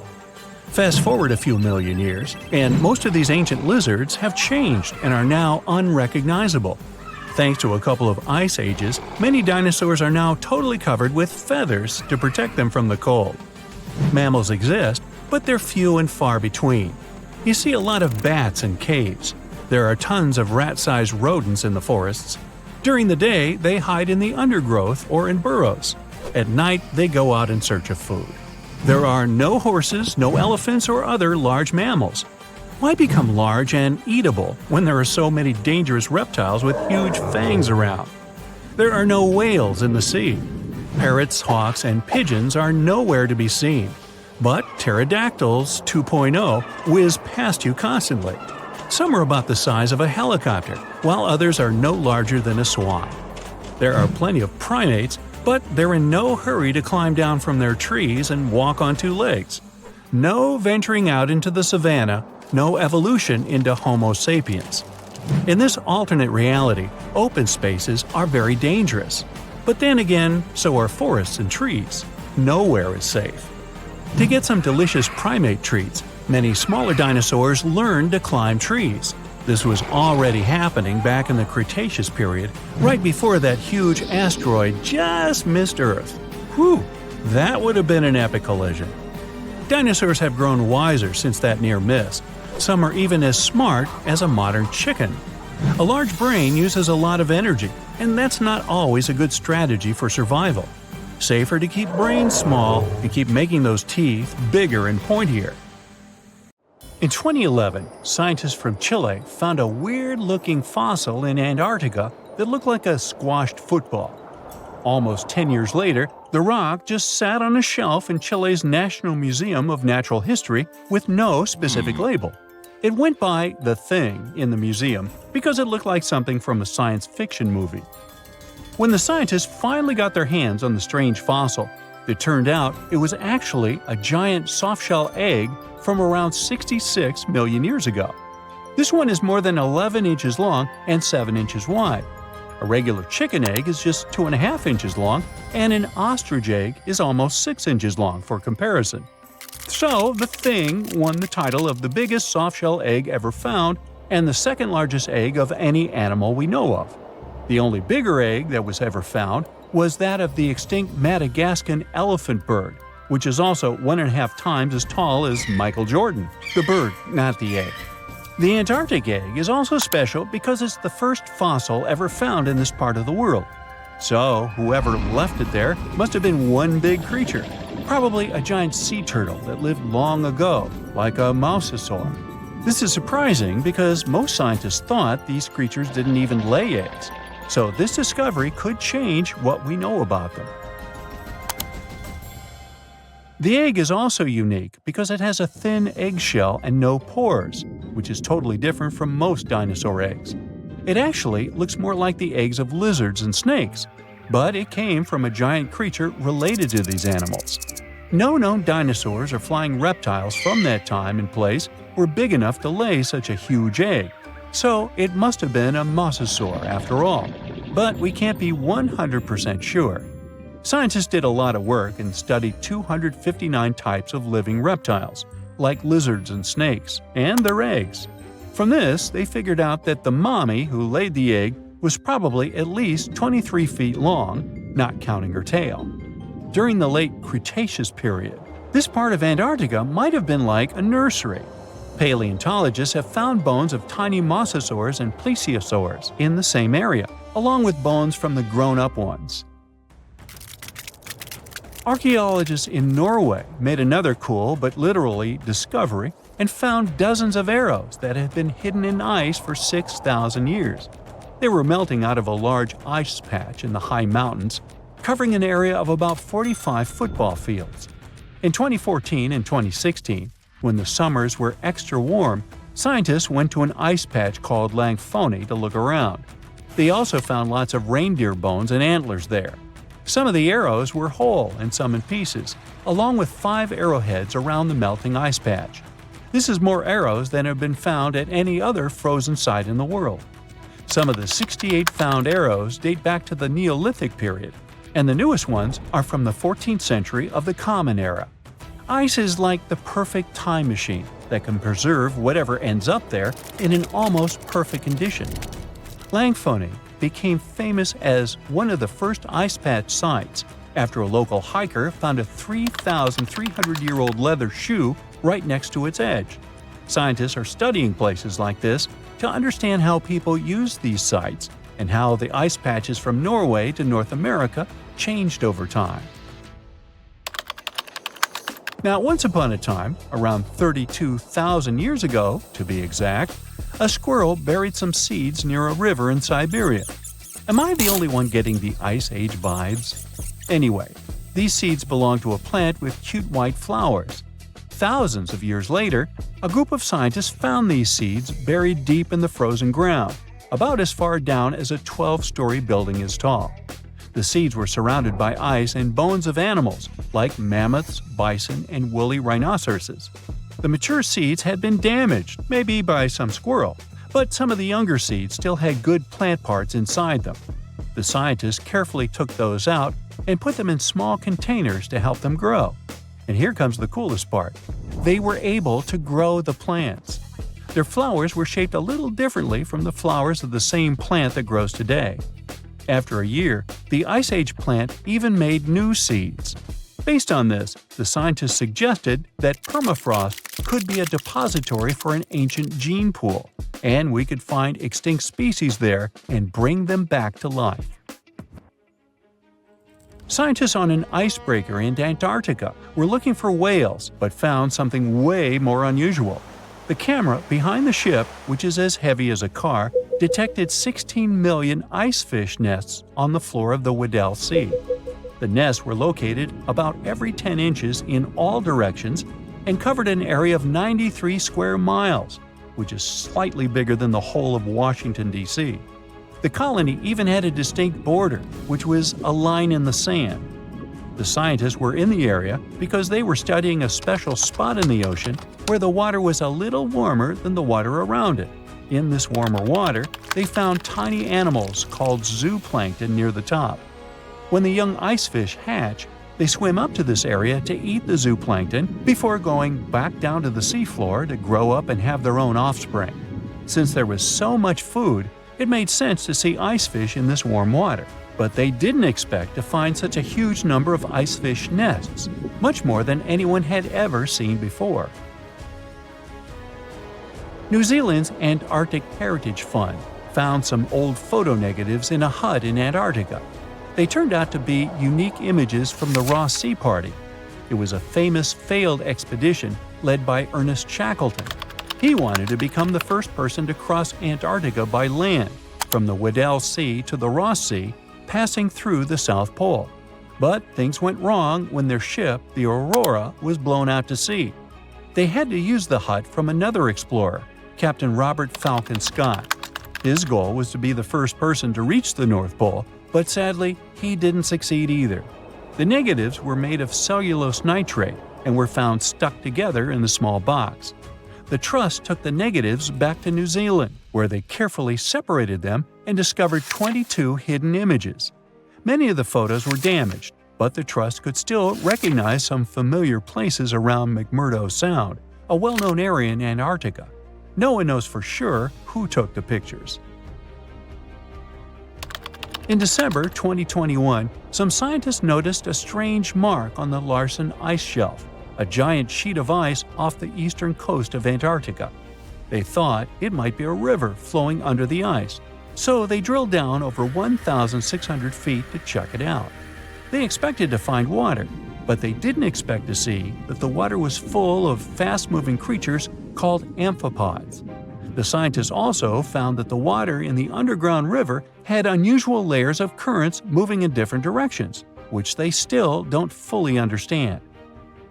S1: Fast forward a few million years, and most of these ancient lizards have changed and are now unrecognizable. Thanks to a couple of ice ages, many dinosaurs are now totally covered with feathers to protect them from the cold. Mammals exist, but they're few and far between. You see a lot of bats in caves. There are tons of rat-sized rodents in the forests. During the day, they hide in the undergrowth or in burrows. At night, they go out in search of food. There are no horses, no elephants, or other large mammals. Why become large and eatable when there are so many dangerous reptiles with huge fangs around? There are no whales in the sea. Parrots, hawks, and pigeons are nowhere to be seen. But pterodactyls 2.0 whiz past you constantly. Some are about the size of a helicopter, while others are no larger than a swan. There are plenty of primates, but they're in no hurry to climb down from their trees and walk on two legs. No venturing out into the savannah, no evolution into Homo sapiens. In this alternate reality, open spaces are very dangerous. But then again, so are forests and trees. Nowhere is safe. To get some delicious primate treats, many smaller dinosaurs learned to climb trees. This was already happening back in the Cretaceous period, right before that huge asteroid just missed Earth. Whew, that would have been an epic collision. Dinosaurs have grown wiser since that near miss. Some are even as smart as a modern chicken. A large brain uses a lot of energy, and that's not always a good strategy for survival. Safer to keep brains small and keep making those teeth bigger and pointier. In 2011, scientists from Chile found a weird-looking fossil in Antarctica that looked like a squashed football. Almost 10 years later, the rock just sat on a shelf in Chile's National Museum of Natural History with no specific label. It went by The Thing in the museum because it looked like something from a science fiction movie. When the scientists finally got their hands on the strange fossil, it turned out it was actually a giant softshell egg from around 66 million years ago. This one is more than 11 inches long and 7 inches wide. A regular chicken egg is just 2.5 inches long, and an ostrich egg is almost 6 inches long for comparison. So, the Thing won the title of the biggest softshell egg ever found and the second largest egg of any animal we know of. The only bigger egg that was ever found was that of the extinct Madagascan elephant bird, which is also 1.5 times as tall as Michael Jordan. The bird, not the egg. The Antarctic egg is also special because it's the first fossil ever found in this part of the world. So, whoever left it there must have been one big creature, probably a giant sea turtle that lived long ago, like a mousosaur. This is surprising because most scientists thought these creatures didn't even lay eggs. So this discovery could change what we know about them. The egg is also unique because it has a thin eggshell and no pores, which is totally different from most dinosaur eggs. It actually looks more like the eggs of lizards and snakes, but it came from a giant creature related to these animals. No known dinosaurs or flying reptiles from that time and place were big enough to lay such a huge egg, so it must have been a mosasaur after all. But we can't be 100% sure. Scientists did a lot of work and studied 259 types of living reptiles, like lizards and snakes, and their eggs. From this, they figured out that the mommy who laid the egg was probably at least 23 feet long, not counting her tail. During the late Cretaceous period, this part of Antarctica might have been like a nursery. Paleontologists have found bones of tiny mosasaurs and plesiosaurs in the same area, along with bones from the grown-up ones. Archaeologists in Norway made another cool but literally discovery and found dozens of arrows that had been hidden in ice for 6,000 years. They were melting out of a large ice patch in the high mountains, covering an area of about 45 football fields. In 2014 and 2016, when the summers were extra warm, scientists went to an ice patch called Langfoni to look around. They also found lots of reindeer bones and antlers there. Some of the arrows were whole and some in pieces, along with 5 arrowheads around the melting ice patch. This is more arrows than have been found at any other frozen site in the world. Some of the 68 found arrows date back to the Neolithic period, and the newest ones are from the 14th century of the Common Era. Ice is like the perfect time machine that can preserve whatever ends up there in an almost perfect condition. Langfoni became famous as one of the first ice patch sites after a local hiker found a 3,300-year-old leather shoe right next to its edge. Scientists are studying places like this to understand how people used these sites and how the ice patches from Norway to North America changed over time. Now, once upon a time, around 32,000 years ago, to be exact, a squirrel buried some seeds near a river in Siberia. Am I the only one getting the Ice Age vibes? Anyway, these seeds belong to a plant with cute white flowers. Thousands of years later, a group of scientists found these seeds buried deep in the frozen ground, about as far down as a 12-story building is tall. The seeds were surrounded by ice and bones of animals like mammoths, bison, and woolly rhinoceroses. The mature seeds had been damaged, maybe by some squirrel, but some of the younger seeds still had good plant parts inside them. The scientists carefully took those out and put them in small containers to help them grow. And here comes the coolest part. They were able to grow the plants. Their flowers were shaped a little differently from the flowers of the same plant that grows today. After a year, the Ice Age plant even made new seeds. Based on this, the scientists suggested that permafrost could be a depository for an ancient gene pool, and we could find extinct species there and bring them back to life. Scientists on an icebreaker in Antarctica were looking for whales but found something way more unusual. The camera behind the ship, which is as heavy as a car, detected 16 million icefish nests on the floor of the Weddell Sea. The nests were located about every 10 inches in all directions and covered an area of 93 square miles, which is slightly bigger than the whole of Washington, D.C. The colony even had a distinct border, which was a line in the sand. The scientists were in the area because they were studying a special spot in the ocean where the water was a little warmer than the water around it. In this warmer water, they found tiny animals called zooplankton near the top. When the young icefish hatch, they swim up to this area to eat the zooplankton before going back down to the seafloor to grow up and have their own offspring. Since there was so much food, it made sense to see icefish in this warm water. But they didn't expect to find such a huge number of icefish nests, much more than anyone had ever seen before. New Zealand's Antarctic Heritage Fund found some old photo negatives in a hut in Antarctica. They turned out to be unique images from the Ross Sea Party. It was a famous failed expedition led by Ernest Shackleton. He wanted to become the first person to cross Antarctica by land, from the Weddell Sea to the Ross Sea, passing through the South Pole. But things went wrong when their ship, the Aurora, was blown out to sea. They had to use the hut from another explorer, Captain Robert Falcon Scott. His goal was to be the first person to reach the North Pole, but sadly, he didn't succeed either. The negatives were made of cellulose nitrate and were found stuck together in the small box. The Trust took the negatives back to New Zealand, where they carefully separated them and discovered 22 hidden images. Many of the photos were damaged, but the Trust could still recognize some familiar places around McMurdo Sound, a well-known area in Antarctica. No one knows for sure who took the pictures. In December 2021, some scientists noticed a strange mark on the Larsen Ice Shelf, a giant sheet of ice off the eastern coast of Antarctica. They thought it might be a river flowing under the ice, so they drilled down over 1,600 feet to check it out. They expected to find water, but they didn't expect to see that the water was full of fast-moving creatures called amphipods. The scientists also found that the water in the underground river had unusual layers of currents moving in different directions, which they still don't fully understand.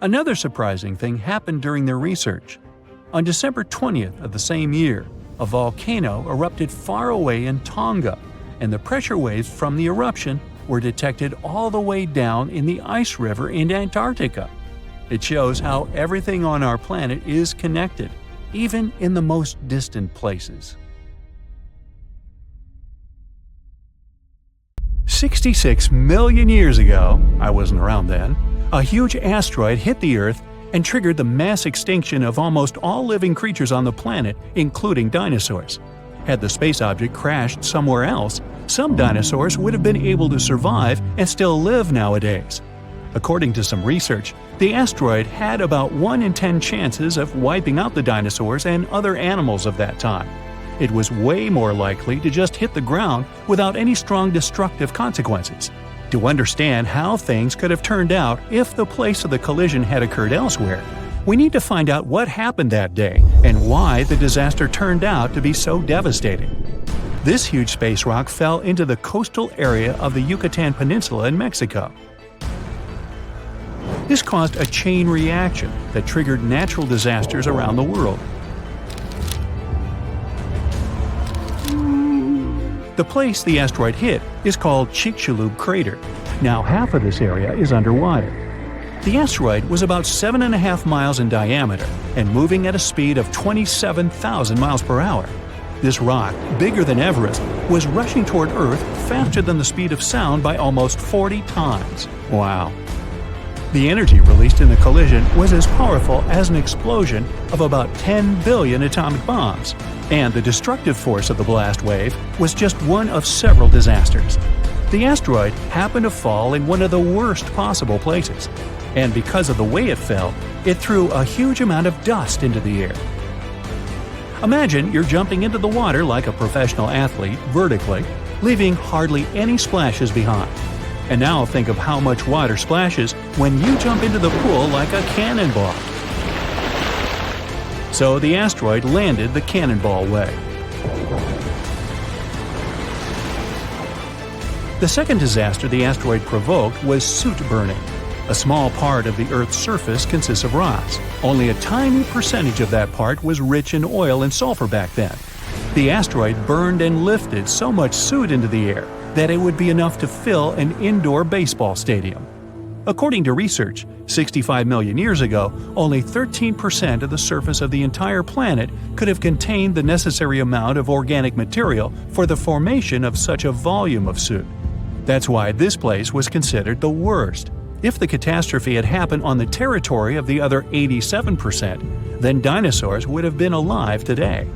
S1: Another surprising thing happened during their research. On December 20th of the same year, a volcano erupted far away in Tonga, and the pressure waves from the eruption were detected all the way down in the ice river in Antarctica. It shows how everything on our planet is connected, even in the most distant places. 66 million years ago, I wasn't around then, a huge asteroid hit the Earth and triggered the mass extinction of almost all living creatures on the planet, including dinosaurs. Had the space object crashed somewhere else, some dinosaurs would have been able to survive and still live nowadays. According to some research, the asteroid had about 1 in 10 chances of wiping out the dinosaurs and other animals of that time. It was way more likely to just hit the ground without any strong destructive consequences. To understand how things could have turned out if the place of the collision had occurred elsewhere, we need to find out what happened that day and why the disaster turned out to be so devastating. This huge space rock fell into the coastal area of the Yucatan Peninsula in Mexico. This caused a chain reaction that triggered natural disasters around the world. The place the asteroid hit is called Chicxulub Crater. Now half of this area is underwater. The asteroid was about 7.5 miles in diameter and moving at a speed of 27,000 miles per hour. This rock, bigger than Everest, was rushing toward Earth faster than the speed of sound by almost 40 times. Wow. The energy released in the collision was as powerful as an explosion of about 10 billion atomic bombs, and the destructive force of the blast wave was just one of several disasters. The asteroid happened to fall in one of the worst possible places, and because of the way it fell, it threw a huge amount of dust into the air. Imagine you're jumping into the water like a professional athlete vertically, leaving hardly any splashes behind. And now think of how much water splashes when you jump into the pool like a cannonball. So the asteroid landed the cannonball way. The second disaster the asteroid provoked was soot burning. A small part of the Earth's surface consists of rocks. Only a tiny percentage of that part was rich in oil and sulfur back then. The asteroid burned and lifted so much soot into the air that it would be enough to fill an indoor baseball stadium. According to research, 65 million years ago, only 13% of the surface of the entire planet could have contained the necessary amount of organic material for the formation of such a volume of soot. That's why this place was considered the worst. If the catastrophe had happened on the territory of the other 87%, then dinosaurs would have been alive today.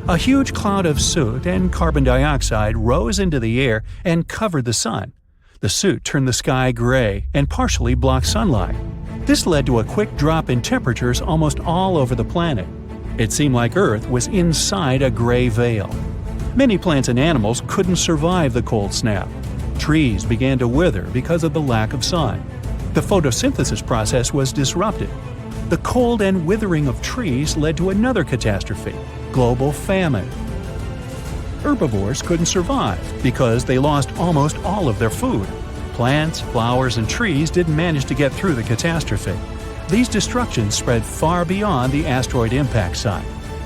S1: A huge cloud of soot and carbon dioxide rose into the air and covered the sun. The soot turned the sky gray and partially blocked sunlight. This led to a quick drop in temperatures almost all over the planet. It seemed like Earth was inside a gray veil. Many plants and animals couldn't survive the cold snap. Trees began to wither because of the lack of sun. The photosynthesis process was disrupted. The cold and withering of trees led to another catastrophe: global famine. Herbivores couldn't survive because they lost almost all of their food. Plants, flowers, and trees didn't manage to get through the catastrophe. These destructions spread far beyond the asteroid impact site.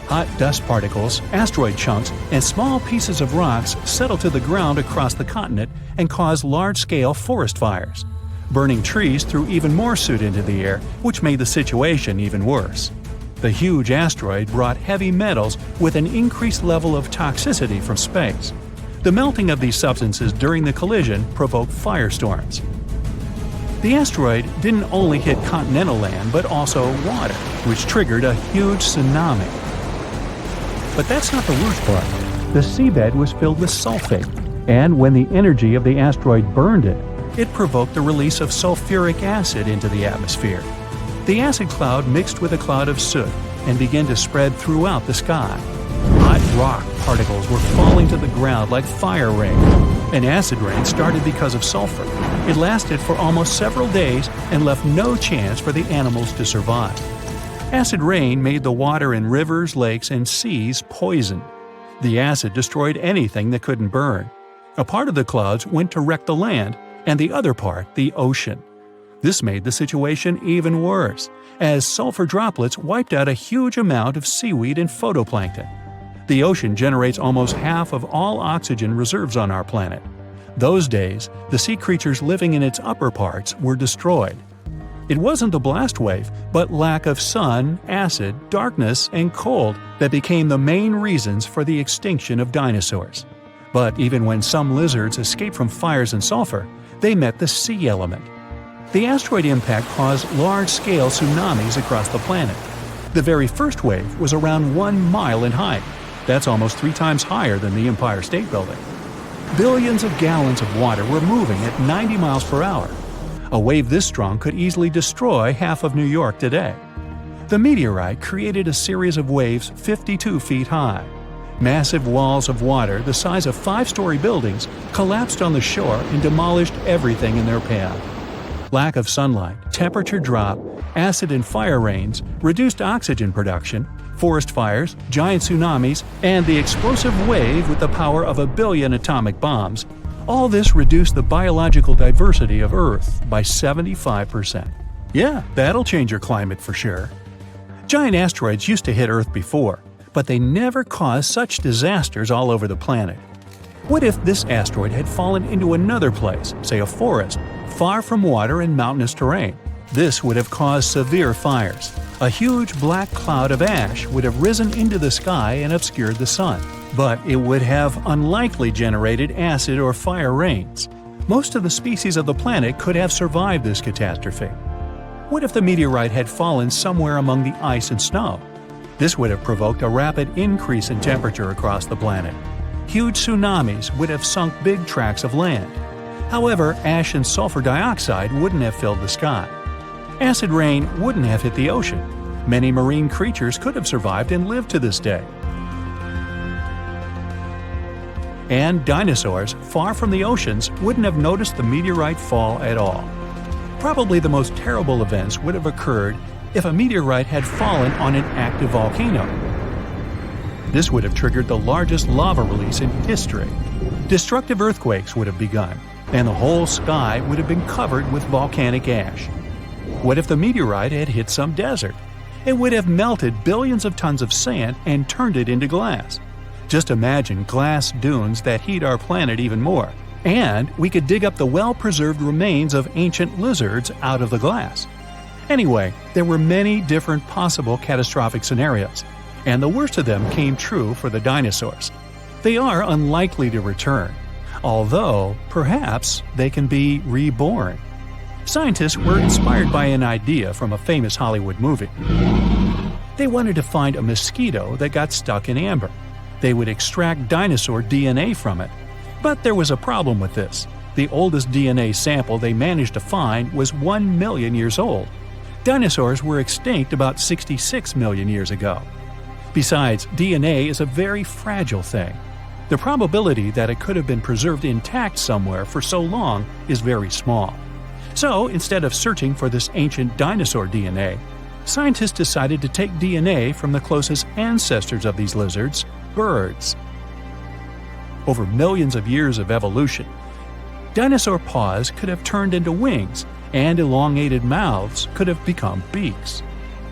S1: Hot dust particles, asteroid chunks, and small pieces of rocks settled to the ground across the continent and caused large-scale forest fires. Burning trees threw even more soot into the air, which made the situation even worse. The huge asteroid brought heavy metals with an increased level of toxicity from space. The melting of these substances during the collision provoked firestorms. The asteroid didn't only hit continental land but also water, which triggered a huge tsunami. But that's not the worst part. The seabed was filled with sulfate, and when the energy of the asteroid burned it, it provoked the release of sulfuric acid into the atmosphere. The acid cloud mixed with a cloud of soot and began to spread throughout the sky. Hot rock particles were falling to the ground like fire rain. An acid rain started because of sulfur. It lasted for almost several days and left no chance for the animals to survive. Acid rain made the water in rivers, lakes, and seas poison. The acid destroyed anything that couldn't burn. A part of the clouds went to wreck the land, and the other part, the ocean. This made the situation even worse, as sulfur droplets wiped out a huge amount of seaweed and phytoplankton. The ocean generates almost half of all oxygen reserves on our planet. Those days, the sea creatures living in its upper parts were destroyed. It wasn't the blast wave, but lack of sun, acid, darkness, and cold that became the main reasons for the extinction of dinosaurs. But even when some lizards escaped from fires and sulfur, they met the sea element. The asteroid impact caused large-scale tsunamis across the planet. The very first wave was around 1 mile in height. That's almost 3 times higher than the Empire State Building. Billions of gallons of water were moving at 90 miles per hour. A wave this strong could easily destroy half of New York today. The meteorite created a series of waves 52 feet high. Massive walls of water the size of 5-story buildings collapsed on the shore and demolished everything in their path. Lack of sunlight, temperature drop, acid and fire rains, reduced oxygen production, forest fires, giant tsunamis, and the explosive wave with the power of 1 billion atomic bombs — all this reduced the biological diversity of Earth by 75%. Yeah, that'll change your climate for sure. Giant asteroids used to hit Earth before, but they never caused such disasters all over the planet. What if this asteroid had fallen into another place, say a forest, far from water and mountainous terrain? This would have caused severe fires. A huge black cloud of ash would have risen into the sky and obscured the sun, but it would have unlikely generated acid or fire rains. Most of the species of the planet could have survived this catastrophe. What if the meteorite had fallen somewhere among the ice and snow? This would have provoked a rapid increase in temperature across the planet. Huge tsunamis would have sunk big tracts of land. However, ash and sulfur dioxide wouldn't have filled the sky. Acid rain wouldn't have hit the ocean. Many marine creatures could have survived and lived to this day. And dinosaurs, far from the oceans, wouldn't have noticed the meteorite fall at all. Probably the most terrible events would have occurred if a meteorite had fallen on an active volcano. This would have triggered the largest lava release in history. Destructive earthquakes would have begun, and the whole sky would have been covered with volcanic ash. What if the meteorite had hit some desert? It would have melted billions of tons of sand and turned it into glass. Just imagine glass dunes that heat our planet even more. And we could dig up the well-preserved remains of ancient lizards out of the glass. Anyway, there were many different possible catastrophic scenarios, and the worst of them came true for the dinosaurs. They are unlikely to return, although perhaps they can be reborn. Scientists were inspired by an idea from a famous Hollywood movie. They wanted to find a mosquito that got stuck in amber. They would extract dinosaur DNA from it. But there was a problem with this. The oldest DNA sample they managed to find was 1 million years old. Dinosaurs were extinct about 66 million years ago. Besides, DNA is a very fragile thing. The probability that it could have been preserved intact somewhere for so long is very small. So, instead of searching for this ancient dinosaur DNA, scientists decided to take DNA from the closest ancestors of these lizards, birds. Over millions of years of evolution, dinosaur paws could have turned into wings, and elongated mouths could have become beaks.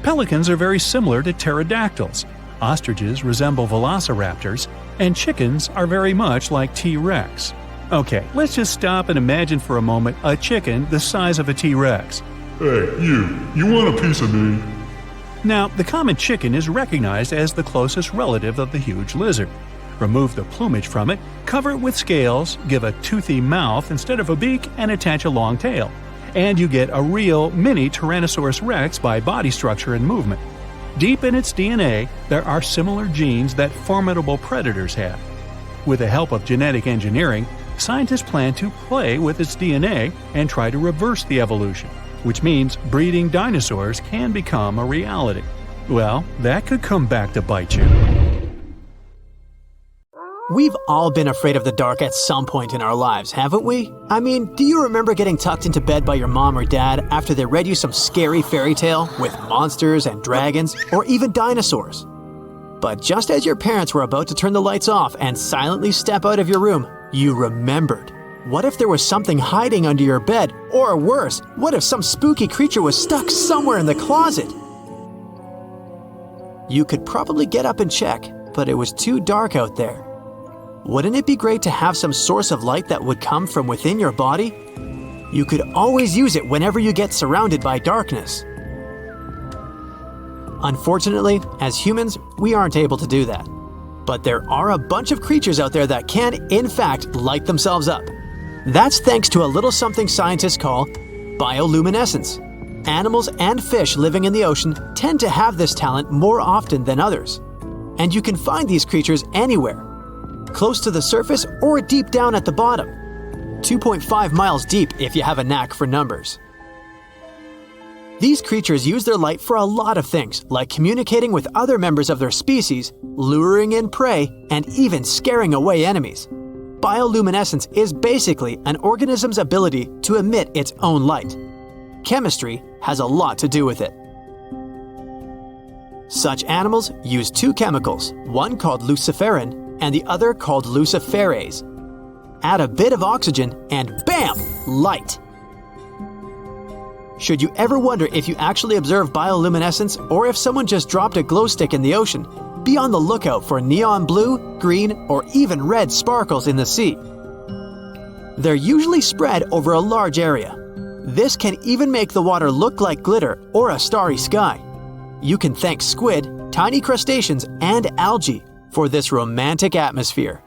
S1: Pelicans are very similar to pterodactyls, ostriches resemble velociraptors, and chickens are very much like T-Rex. Okay, let's just stop and imagine for a moment a chicken the size of a T-Rex.
S3: Hey, you want a piece of me?
S1: Now, the common chicken is recognized as the closest relative of the huge lizard. Remove the plumage from it, cover it with scales, give a toothy mouth instead of a beak, and attach a long tail. And you get a real mini Tyrannosaurus rex by body structure and movement. Deep in its DNA, there are similar genes that formidable predators have. With the help of genetic engineering, scientists plan to play with its DNA and try to reverse the evolution, which means breeding dinosaurs can become a reality. Well, that could come back to bite you.
S2: We've all been afraid of the dark at some point in our lives, haven't we? I mean, do you remember getting tucked into bed by your mom or dad after they read you some scary fairy tale with monsters and dragons, or even dinosaurs? But just as your parents were about to turn the lights off and silently step out of your room, you remembered. What if there was something hiding under your bed? Or worse, what if some spooky creature was stuck somewhere in the closet? You could probably get up and check, but it was too dark out there. Wouldn't it be great to have some source of light that would come from within your body? You could always use it whenever you get surrounded by darkness. Unfortunately, as humans, we aren't able to do that. But there are a bunch of creatures out there that can, in fact, light themselves up. That's thanks to a little something scientists call bioluminescence. Animals and fish living in the ocean tend to have this talent more often than others. And you can find these creatures anywhere, close to the surface or deep down at the bottom. 2.5 miles deep if you have a knack for numbers. These creatures use their light for a lot of things, like communicating with other members of their species, luring in prey, and even scaring away enemies. Bioluminescence is basically an organism's ability to emit its own light. Chemistry has a lot to do with it. Such animals use two chemicals, one called luciferin and the other called luciferase. Add a bit of oxygen and bam! Light! Should you ever wonder if you actually observe bioluminescence or if someone just dropped a glow stick in the ocean, be on the lookout for neon blue, green, or even red sparkles in the sea. They're usually spread over a large area. This can even make the water look like glitter or a starry sky. You can thank squid, tiny crustaceans, and algae for this romantic atmosphere.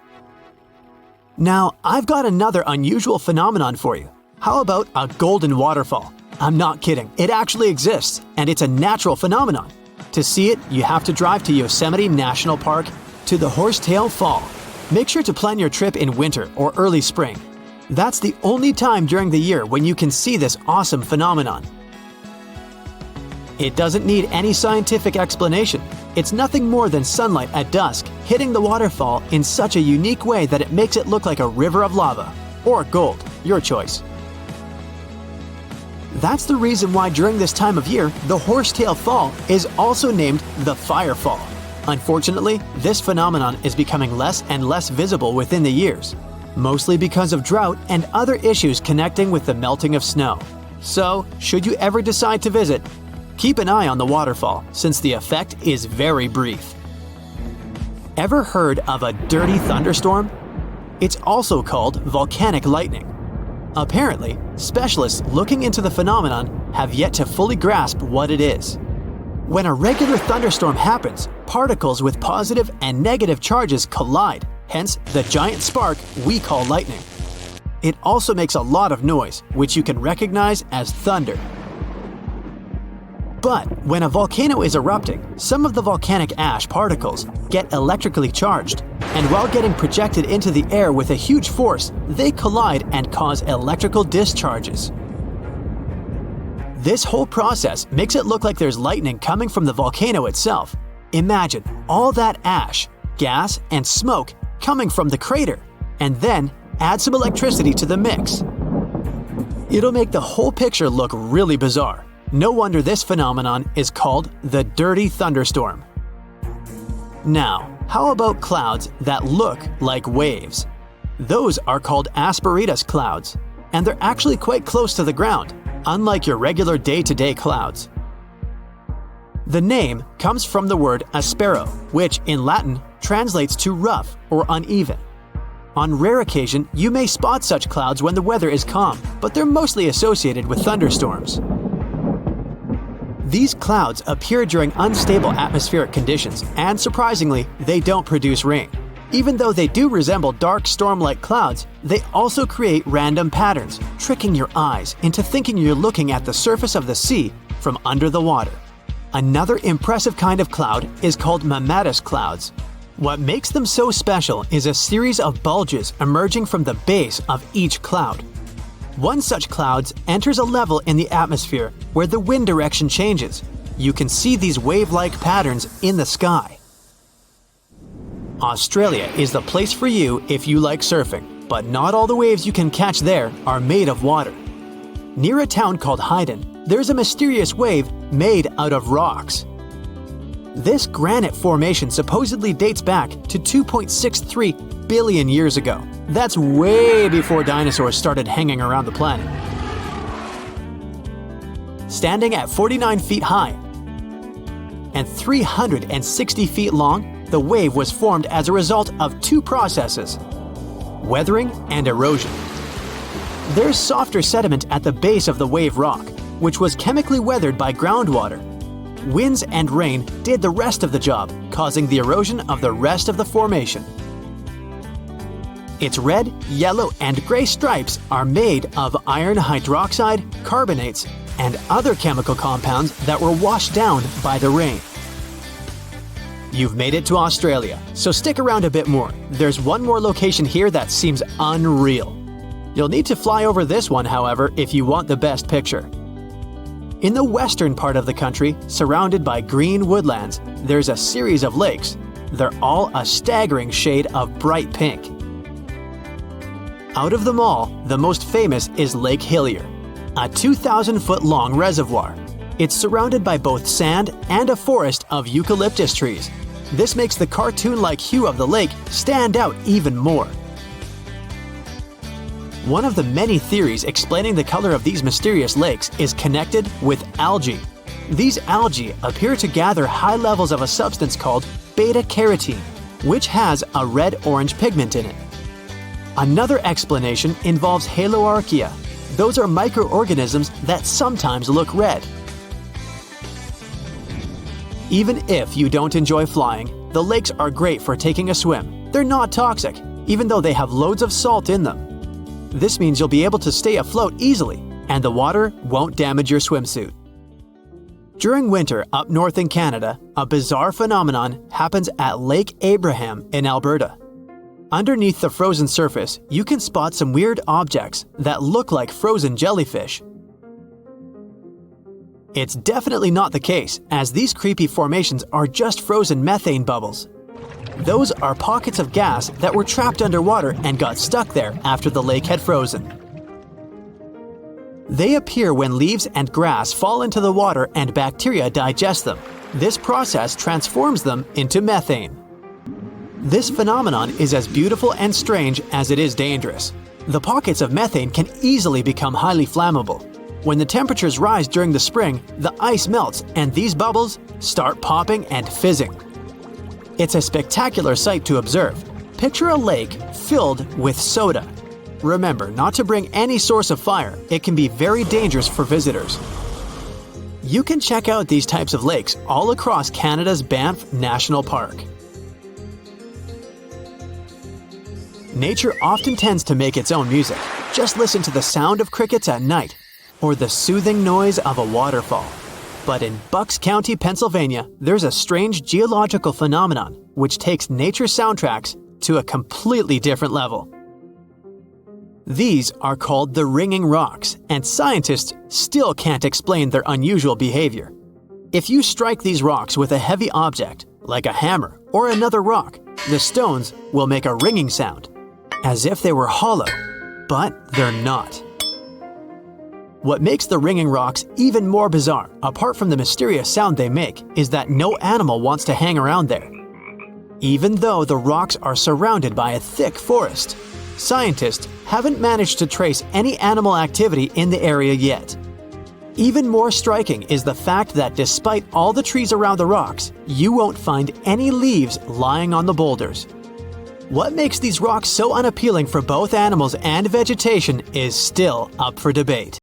S2: Now, I've got another unusual phenomenon for you. How about a golden waterfall? I'm not kidding, it actually exists, and it's a natural phenomenon. To see it, you have to drive to Yosemite National Park to the Horsetail Fall. Make sure to plan your trip in winter or early spring. That's the only time during the year when you can see this awesome phenomenon. It doesn't need any scientific explanation. It's nothing more than sunlight at dusk hitting the waterfall in such a unique way that it makes it look like a river of lava. Or gold, your choice. That's the reason why during this time of year, the Horsetail Fall is also named the Fire Fall. Unfortunately, this phenomenon is becoming less and less visible within the years, mostly because of drought and other issues connecting with the melting of snow. So, should you ever decide to visit, keep an eye on the waterfall since the effect is very brief. Ever heard of a dirty thunderstorm? It's also called volcanic lightning. Apparently, specialists looking into the phenomenon have yet to fully grasp what it is. When a regular thunderstorm happens, particles with positive and negative charges collide, hence the giant spark we call lightning. It also makes a lot of noise, which you can recognize as thunder. But when a volcano is erupting, some of the volcanic ash particles get electrically charged, and while getting projected into the air with a huge force, they collide and cause electrical discharges. This whole process makes it look like there's lightning coming from the volcano itself. Imagine all that ash, gas, and smoke coming from the crater, and then add some electricity to the mix. It'll make the whole picture look really bizarre. No wonder this phenomenon is called the dirty thunderstorm. Now, how about clouds that look like waves? Those are called asperitas clouds, and they're actually quite close to the ground, unlike your regular day-to-day clouds. The name comes from the word aspero, which in Latin translates to rough or uneven. On rare occasion, you may spot such clouds when the weather is calm, but they're mostly associated with thunderstorms. These clouds appear during unstable atmospheric conditions, and surprisingly, they don't produce rain. Even though they do resemble dark storm-like clouds, they also create random patterns, tricking your eyes into thinking you're looking at the surface of the sea from under the water. Another impressive kind of cloud is called mammoth clouds. What makes them so special is a series of bulges emerging from the base of each cloud. One such cloud enters a level in the atmosphere where the wind direction changes. You can see these wave-like patterns in the sky. Australia is the place for you if you like surfing, but not all the waves you can catch there are made of water. Near a town called Hayden, there's a mysterious wave made out of rocks. This granite formation supposedly dates back to 2.63 billion years ago. That's way before dinosaurs started hanging around the planet. Standing at 49 feet high and 360 feet long, the wave was formed as a result of two processes: weathering and erosion. There's softer sediment at the base of the wave rock, which was chemically weathered by groundwater. Winds and rain did the rest of the job, causing the erosion of the rest of the formation. Its red, yellow, and gray stripes are made of iron hydroxide, carbonates, and other chemical compounds that were washed down by the rain. You've made it to Australia, so stick around a bit more. There's one more location here that seems unreal. You'll need to fly over this one, however, if you want the best picture. In the western part of the country, surrounded by green woodlands, there's a series of lakes. They're all a staggering shade of bright pink. Out of them all, the most famous is Lake Hillier, a 2,000-foot-long reservoir. It's surrounded by both sand and a forest of eucalyptus trees. This makes the cartoon-like hue of the lake stand out even more. One of the many theories explaining the color of these mysterious lakes is connected with algae. These algae appear to gather high levels of a substance called beta-carotene, which has a red-orange pigment in it. Another explanation involves haloarchaea. Those are microorganisms that sometimes look red. Even if you don't enjoy flying, the lakes are great for taking a swim. They're not toxic, even though they have loads of salt in them. This means you'll be able to stay afloat easily, and the water won't damage your swimsuit. During winter up north in Canada, a bizarre phenomenon happens at Lake Abraham in Alberta. Underneath the frozen surface, you can spot some weird objects that look like frozen jellyfish. It's definitely not the case, as these creepy formations are just frozen methane bubbles. Those are pockets of gas that were trapped underwater and got stuck there after the lake had frozen. They appear when leaves and grass fall into the water and bacteria digest them. This process transforms them into methane. This phenomenon is as beautiful and strange as it is dangerous. The pockets of methane can easily become highly flammable. When the temperatures rise during the spring, the ice melts and these bubbles start popping and fizzing. It's a spectacular sight to observe. Picture a lake filled with soda. Remember not to bring any source of fire. It can be very dangerous for visitors. You can check out these types of lakes all across Canada's Banff National Park. Nature often tends to make its own music. Just listen to the sound of crickets at night, or the soothing noise of a waterfall. But in Bucks County, Pennsylvania, there's a strange geological phenomenon which takes nature soundtracks to a completely different level. These are called the ringing rocks, and scientists still can't explain their unusual behavior. If you strike these rocks with a heavy object, like a hammer or another rock, the stones will make a ringing sound, as if they were hollow, but they're not. What makes the ringing rocks even more bizarre, apart from the mysterious sound they make, is that no animal wants to hang around there. Even though the rocks are surrounded by a thick forest, scientists haven't managed to trace any animal activity in the area yet. Even more striking is the fact that despite all the trees around the rocks, you won't find any leaves lying on the boulders. What makes these rocks so unappealing for both animals and vegetation is still up for debate.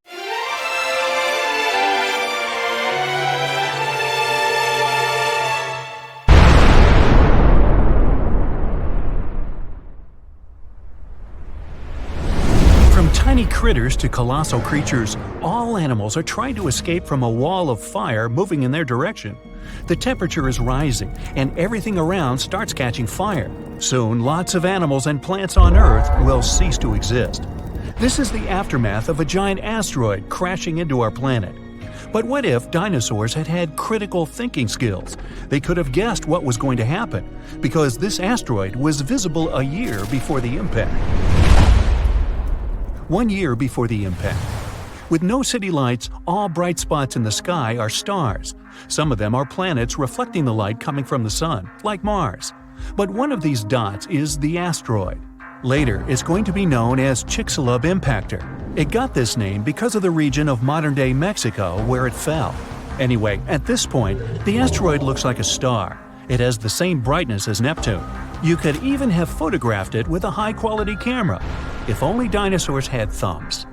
S1: Tiny critters to colossal creatures, all animals are trying to escape from a wall of fire moving in their direction. The temperature is rising, and everything around starts catching fire. Soon, lots of animals and plants on Earth will cease to exist. This is the aftermath of a giant asteroid crashing into our planet. But what if dinosaurs had had critical thinking skills? They could have guessed what was going to happen, because this asteroid was visible a year before the impact. 1 year before the impact. With no city lights, all bright spots in the sky are stars. Some of them are planets reflecting the light coming from the sun, like Mars. But one of these dots is the asteroid. Later, it's going to be known as Chicxulub impactor. It got this name because of the region of modern-day Mexico where it fell. Anyway, at this point, the asteroid looks like a star. It has the same brightness as Neptune. You could even have photographed it with a high-quality camera. If only dinosaurs had thumbs.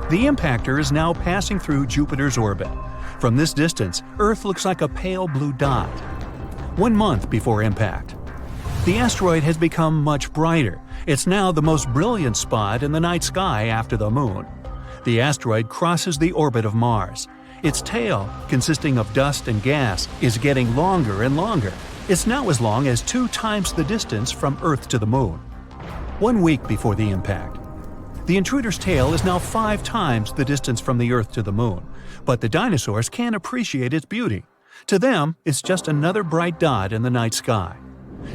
S1: The impactor is now passing through Jupiter's orbit. From this distance, Earth looks like a pale blue dot. 1 month before impact. The asteroid has become much brighter. It's now the most brilliant spot in the night sky after the Moon. The asteroid crosses the orbit of Mars. Its tail, consisting of dust and gas, is getting longer and longer. It's now as long as 2 times the distance from Earth to the Moon. 1 week before the impact. The intruder's tail is now 5 times the distance from the Earth to the Moon, but the dinosaurs can't appreciate its beauty. To them, it's just another bright dot in the night sky.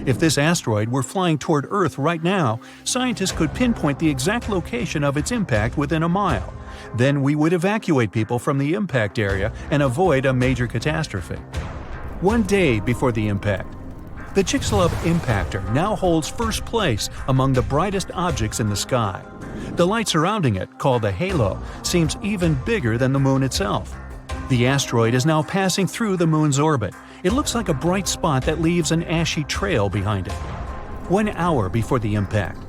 S1: If this asteroid were flying toward Earth right now, scientists could pinpoint the exact location of its impact within a mile. Then we would evacuate people from the impact area and avoid a major catastrophe. 1 day before the impact. The Chicxulub impactor now holds first place among the brightest objects in the sky. The light surrounding it, called the halo, seems even bigger than the Moon itself. The asteroid is now passing through the Moon's orbit. It looks like a bright spot that leaves an ashy trail behind it. 1 hour before the impact.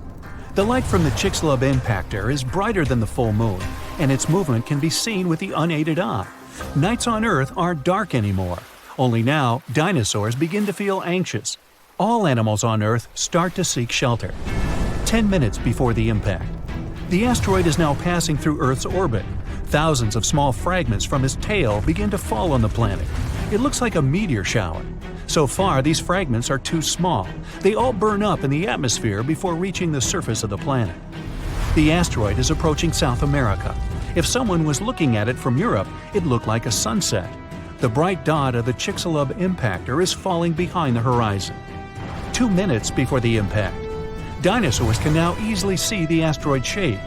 S1: The light from the Chicxulub impactor is brighter than the full Moon, and its movement can be seen with the unaided eye. Nights on Earth aren't dark anymore. Only now, dinosaurs begin to feel anxious. All animals on Earth start to seek shelter. 10 minutes before the impact. The asteroid is now passing through Earth's orbit. Thousands of small fragments from its tail begin to fall on the planet. It looks like a meteor shower. So far, these fragments are too small. They all burn up in the atmosphere before reaching the surface of the planet. The asteroid is approaching South America. If someone was looking at it from Europe, it looked like a sunset. The bright dot of the Chicxulub impactor is falling behind the horizon. 2 minutes before the impact. Dinosaurs can now easily see the asteroid shape.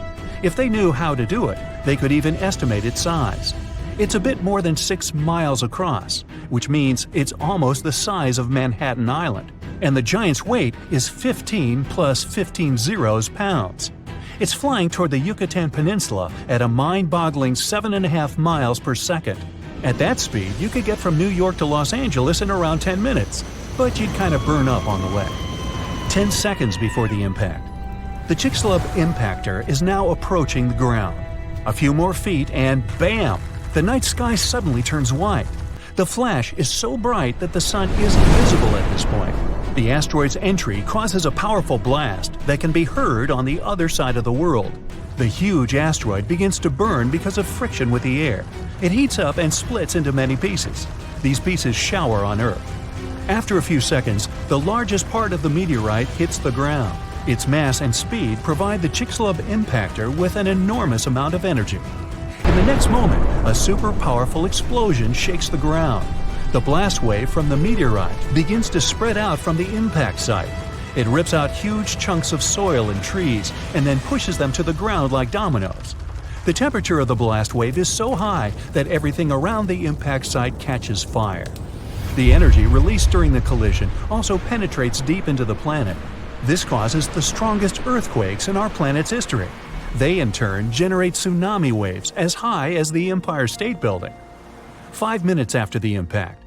S1: If they knew how to do it, they could even estimate its size. It's a bit more than 6 miles across, which means it's almost the size of Manhattan Island, and the giant's weight is 15 plus 15 zeros pounds. It's flying toward the Yucatan Peninsula at a mind-boggling 7.5 miles per second. At that speed, you could get from New York to Los Angeles in around 10 minutes, but you'd kind of burn up on the way. 10 seconds before the impact. The Chicxulub impactor is now approaching the ground. A few more feet and bam! The night sky suddenly turns white. The flash is so bright that the sun isn't visible at this point. The asteroid's entry causes a powerful blast that can be heard on the other side of the world. The huge asteroid begins to burn because of friction with the air. It heats up and splits into many pieces. These pieces shower on Earth. After a few seconds, the largest part of the meteorite hits the ground. Its mass and speed provide the Chicxulub impactor with an enormous amount of energy. In the next moment, a super powerful explosion shakes the ground. The blast wave from the meteorite begins to spread out from the impact site. It rips out huge chunks of soil and trees and then pushes them to the ground like dominoes. The temperature of the blast wave is so high that everything around the impact site catches fire. The energy released during the collision also penetrates deep into the planet. This causes the strongest earthquakes in our planet's history. They in turn generate tsunami waves as high as the Empire State Building. 5 minutes after the impact.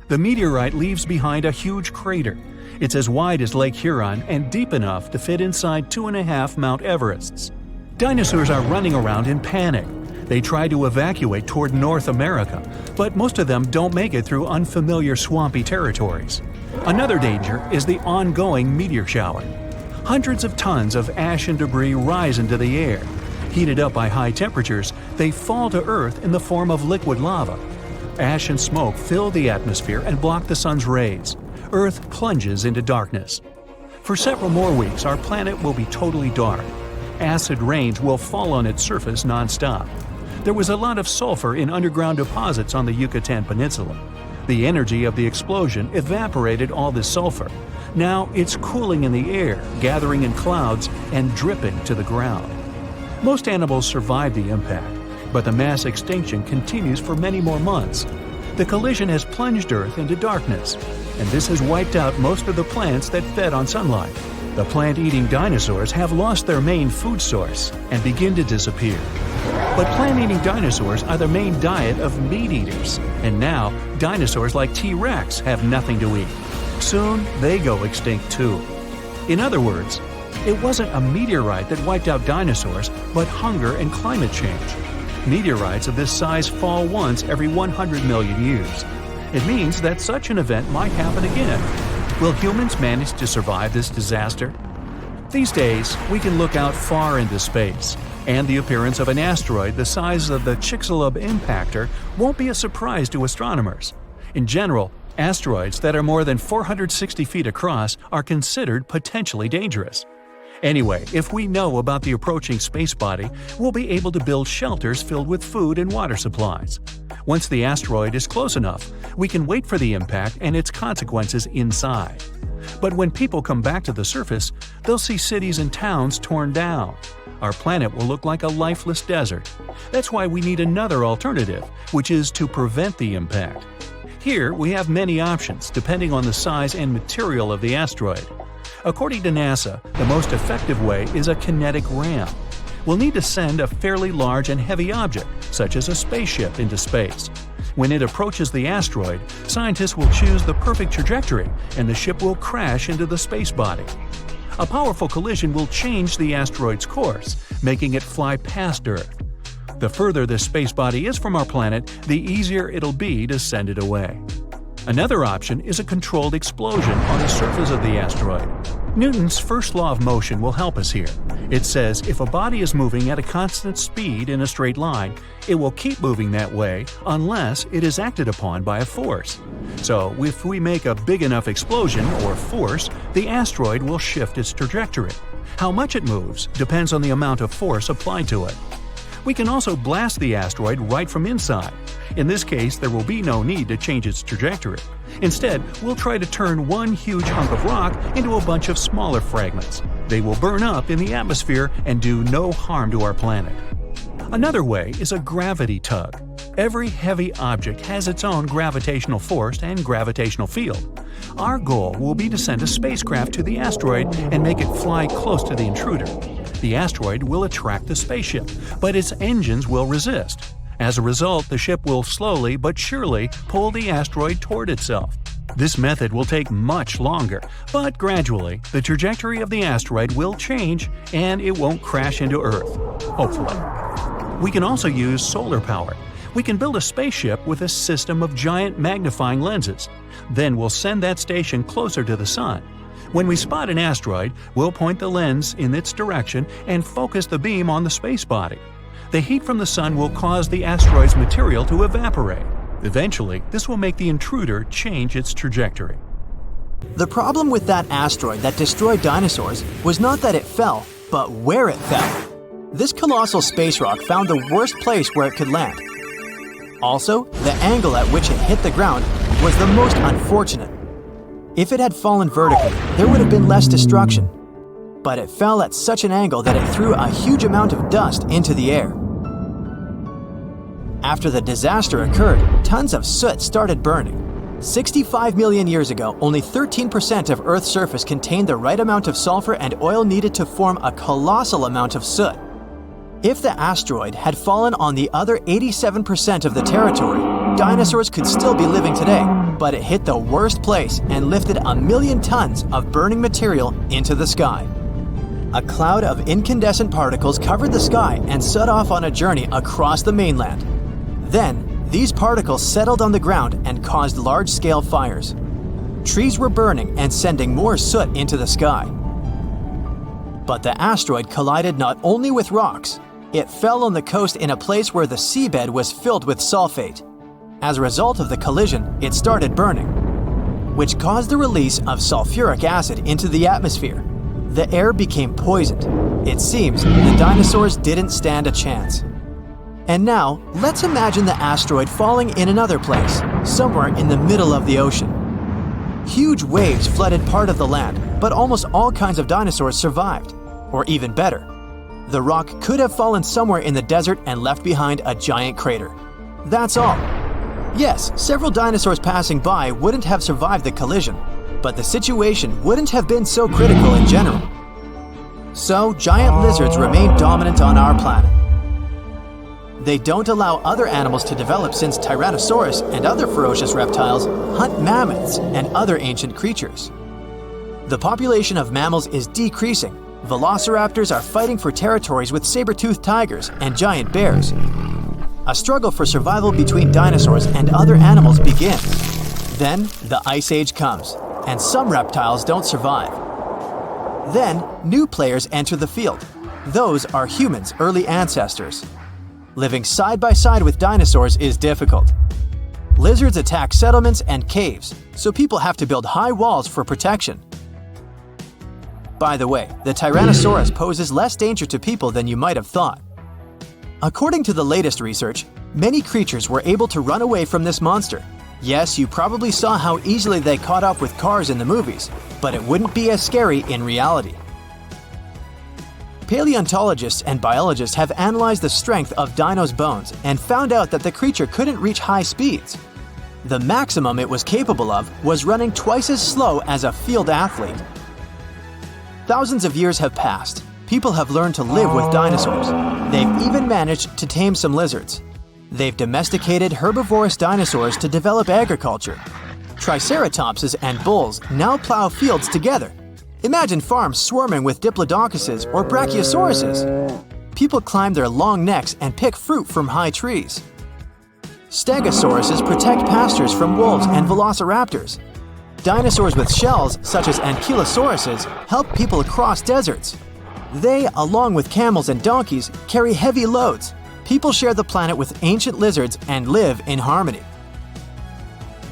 S1: The meteorite leaves behind a huge crater. It's as wide as Lake Huron and deep enough to fit inside 2.5 Mount Everests. Dinosaurs are running around in panic. They try to evacuate toward North America, but most of them don't make it through unfamiliar swampy territories. Another danger is the ongoing meteor shower. Hundreds of tons of ash and debris rise into the air. Heated up by high temperatures, they fall to Earth in the form of liquid lava. Ash and smoke fill the atmosphere and block the sun's rays. Earth plunges into darkness. For several more weeks, our planet will be totally dark. Acid rains will fall on its surface non-stop. There was a lot of sulfur in underground deposits on the Yucatan Peninsula. The energy of the explosion evaporated all this sulfur. Now it's cooling in the air, gathering in clouds, and dripping to the ground. Most animals survive the impact, but the mass extinction continues for many more months. The collision has plunged Earth into darkness, and this has wiped out most of the plants that fed on sunlight. The plant-eating dinosaurs have lost their main food source and begin to disappear. But plant-eating dinosaurs are the main diet of meat-eaters, and now dinosaurs like T-Rex have nothing to eat. Soon, they go extinct too. In other words, it wasn't a meteorite that wiped out dinosaurs, but hunger and climate change. Meteorites of this size fall once every 100 million years. It means that such an event might happen again. Will humans manage to survive this disaster? These days, we can look out far into space, and the appearance of an asteroid the size of the Chicxulub impactor won't be a surprise to astronomers. In general, asteroids that are more than 460 feet across are considered potentially dangerous. Anyway, if we know about the approaching space body, we'll be able to build shelters filled with food and water supplies. Once the asteroid is close enough, we can wait for the impact and its consequences inside. But when people come back to the surface, they'll see cities and towns torn down. Our planet will look like a lifeless desert. That's why we need another alternative, which is to prevent the impact. Here, we have many options depending on the size and material of the asteroid. According to NASA, the most effective way is a kinetic ramp. we'll need to send a fairly large and heavy object, such as a spaceship, into space. When it approaches the asteroid, scientists will choose the perfect trajectory and the ship will crash into the space body. A powerful collision will change the asteroid's course, making it fly past Earth. The further this space body is from our planet, the easier it'll be to send it away. Another option is a controlled explosion on the surface of the asteroid. Newton's first law of motion will help us here. It says if a body is moving at a constant speed in a straight line, it will keep moving that way unless it is acted upon by a force. So, if we make a big enough explosion, or force, the asteroid will shift its trajectory. How much it moves depends on the amount of force applied to it. We can also blast the asteroid right from inside. In this case, there will be no need to change its trajectory. Instead, we'll try to turn one huge hunk of rock into a bunch of smaller fragments. They will burn up in the atmosphere and do no harm to our planet. Another way is a gravity tug. Every heavy object has its own gravitational force and gravitational field. Our goal will be to send a spacecraft to the asteroid and make it fly close to the intruder. The asteroid will attract the spaceship, but its engines will resist. As a result, the ship will slowly but surely pull the asteroid toward itself. This method will take much longer, but gradually, the trajectory of the asteroid will change and it won't crash into Earth. Hopefully. We can also use solar power. We can build a spaceship with a system of giant magnifying lenses. Then we'll send that station closer to the Sun. When we spot an asteroid, we'll point the lens in its direction and focus the beam on the space body. The heat from the Sun will cause the asteroid's material to evaporate. Eventually, this will make the intruder change its trajectory.
S2: The problem with that asteroid that destroyed dinosaurs was not that it fell, but where it fell. This colossal space rock found the worst place where it could land. Also, the angle at which it hit the ground was the most unfortunate. If it had fallen vertically, there would have been less destruction. But it fell at such an angle that it threw a huge amount of dust into the air. After the disaster occurred, tons of soot started burning. 65 million years ago, only 13% of Earth's surface contained the right amount of sulfur and oil needed to form a colossal amount of soot. If the asteroid had fallen on the other 87% of the territory, dinosaurs could still be living today, but it hit the worst place and lifted 1 million tons of burning material into the sky. A cloud of incandescent particles covered the sky and set off on a journey across the mainland. Then, these particles settled on the ground and caused large-scale fires. Trees were burning and sending more soot into the sky. But the asteroid collided not only with rocks, it fell on the coast in a place where the seabed was filled with sulfate. As a result of the collision, it started burning, which caused the release of sulfuric acid into the atmosphere. The air became poisoned. It seems the dinosaurs didn't stand a chance. And now, let's imagine the asteroid falling in another place, somewhere in the middle of the ocean. Huge waves flooded part of the land, but almost all kinds of dinosaurs survived. Or even better, the rock could have fallen somewhere in the desert and left behind a giant crater. That's all. Yes, several dinosaurs passing by wouldn't have survived the collision, but the situation wouldn't have been so critical in general. So, giant lizards remain dominant on our planet. They don't allow other animals to develop since Tyrannosaurus and other ferocious reptiles hunt mammoths and other ancient creatures. The population of mammals is decreasing. Velociraptors are fighting for territories with saber-toothed tigers and giant bears. A struggle for survival between dinosaurs and other animals begins. Then, the Ice Age comes, and some reptiles don't survive. Then, new players enter the field. Those are humans' early ancestors. Living side by side with dinosaurs is difficult. Lizards attack settlements and caves, so people have to build high walls for protection. By the way, the Tyrannosaurus poses less danger to people than you might have thought. According to the latest research, many creatures were able to run away from this monster. Yes, you probably saw how easily they caught up with cars in the movies, but it wouldn't be as scary in reality. Paleontologists and biologists have analyzed the strength of dino's bones and found out that the creature couldn't reach high speeds. The maximum it was capable of was running twice as slow as a field athlete. Thousands of years have passed. People have learned to live with dinosaurs. They've even managed to tame some lizards. They've domesticated herbivorous dinosaurs to develop agriculture. Triceratopses and bulls now plow fields together. Imagine farms swarming with diplodocuses or brachiosauruses. People climb their long necks and pick fruit from high trees. Stegosauruses protect pastures from wolves and velociraptors. Dinosaurs with shells, such as ankylosauruses, help people cross deserts. They, along with camels and donkeys, carry heavy loads. People share the planet with ancient lizards and live in harmony.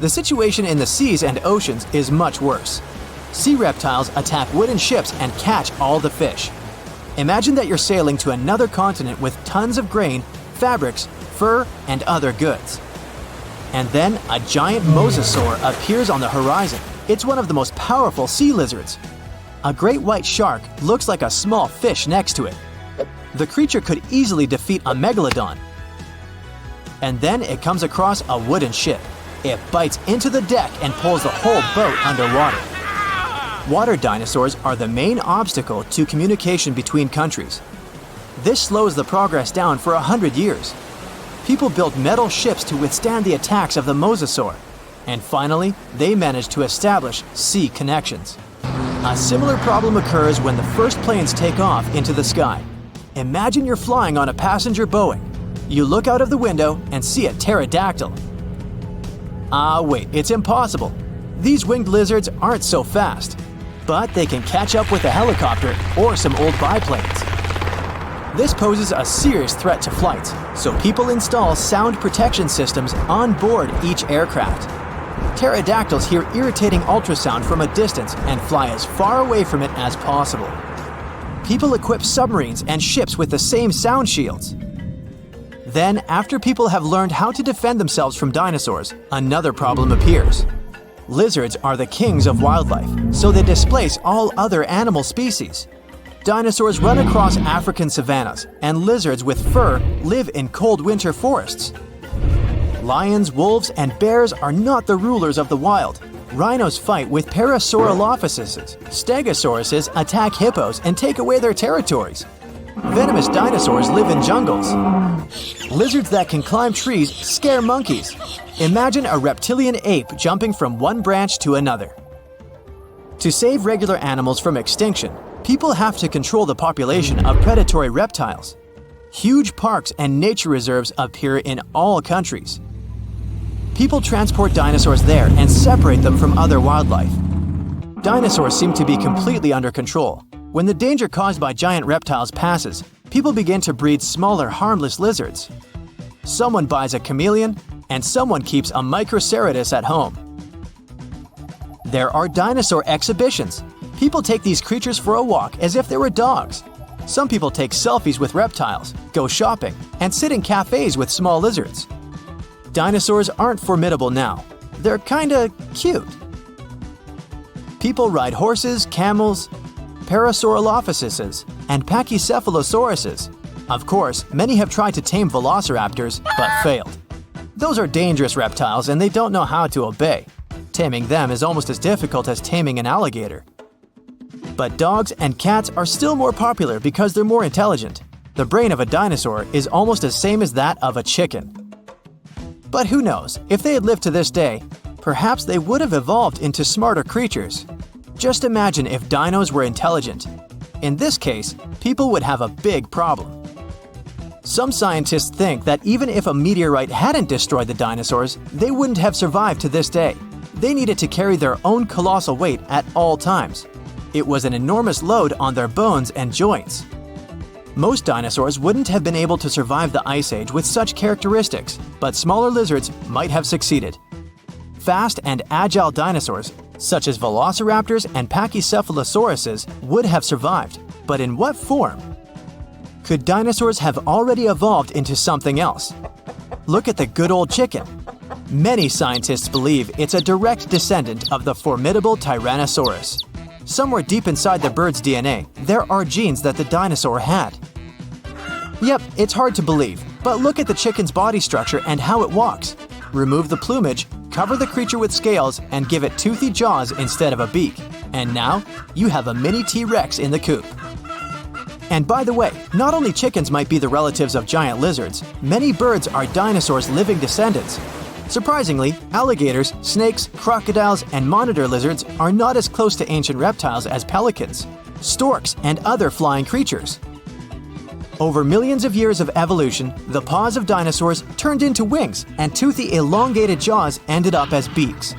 S2: The situation in the seas and oceans is much worse. Sea reptiles attack wooden ships and catch all the fish. Imagine that you're sailing to another continent with tons of grain, fabrics, fur, and other goods. And then a giant mosasaur appears on the horizon. It's one of the most powerful sea lizards. A great white shark looks like a small fish next to it. The creature could easily defeat a megalodon. And then it comes across a wooden ship. It bites into the deck and pulls the whole boat underwater. Water dinosaurs are the main obstacle to communication between countries. This slows the progress down for 100 years. People built metal ships to withstand the attacks of the mosasaur. And finally, they managed to establish sea connections. A similar problem occurs when the first planes take off into the sky. Imagine you're flying on a passenger Boeing. You look out of the window and see a pterodactyl. Wait, it's impossible. These winged lizards aren't so fast, but they can catch up with a helicopter or some old biplanes. This poses a serious threat to flights, so people install sound protection systems on board each aircraft. Pterodactyls hear irritating ultrasound from a distance and fly as far away from it as possible. People equip submarines and ships with the same sound shields. Then, after people have learned how to defend themselves from dinosaurs, another problem appears. Lizards are the kings of wildlife, so they displace all other animal species. Dinosaurs run across African savannas, and lizards with fur live in cold winter forests. Lions, wolves, and bears are not the rulers of the wild. Rhinos fight with Parasaurolophuses. Stegosauruses attack hippos and take away their territories. Venomous dinosaurs live in jungles. Lizards that can climb trees scare monkeys. Imagine a reptilian ape jumping from one branch to another. To save regular animals from extinction, people have to control the population of predatory reptiles. Huge parks and nature reserves appear in all countries. People transport dinosaurs there and separate them from other wildlife. Dinosaurs seem to be completely under control. When the danger caused by giant reptiles passes, people begin to breed smaller, harmless lizards. Someone buys a chameleon, and someone keeps a Microceratus at home. There are dinosaur exhibitions. People take these creatures for a walk as if they were dogs. Some people take selfies with reptiles, go shopping, and sit in cafes with small lizards. Dinosaurs aren't formidable now. They're kinda cute. People ride horses, camels, Parasaurolophuses, and Pachycephalosauruses. Of course, many have tried to tame velociraptors, but failed. Those are dangerous reptiles and they don't know how to obey. Taming them is almost as difficult as taming an alligator. But dogs and cats are still more popular because they're more intelligent. The brain of a dinosaur is almost the same as that of a chicken. But who knows, if they had lived to this day, perhaps they would have evolved into smarter creatures. Just imagine if dinos were intelligent. In this case, people would have a big problem. Some scientists think that even if a meteorite hadn't destroyed the dinosaurs, they wouldn't have survived to this day. They needed to carry their own colossal weight at all times. It was an enormous load on their bones and joints. Most dinosaurs wouldn't have been able to survive the Ice Age with such characteristics, but smaller lizards might have succeeded. Fast and agile dinosaurs, such as velociraptors and Pachycephalosauruses, would have survived, but in what form? Could dinosaurs have already evolved into something else? Look at the good old chicken. Many scientists believe it's a direct descendant of the formidable Tyrannosaurus. Somewhere deep inside the bird's DNA, there are genes that the dinosaur had. Yep, it's hard to believe, but look at the chicken's body structure and how it walks. Remove the plumage, cover the creature with scales, and give it toothy jaws instead of a beak. And now, you have a mini T-Rex in the coop. And by the way, not only chickens might be the relatives of giant lizards, many birds are dinosaurs' living descendants. Surprisingly, alligators, snakes, crocodiles, and monitor lizards are not as close to ancient reptiles as pelicans, storks, and other flying creatures. Over millions of years of evolution, the paws of dinosaurs turned into wings, and toothy elongated jaws ended up as beaks.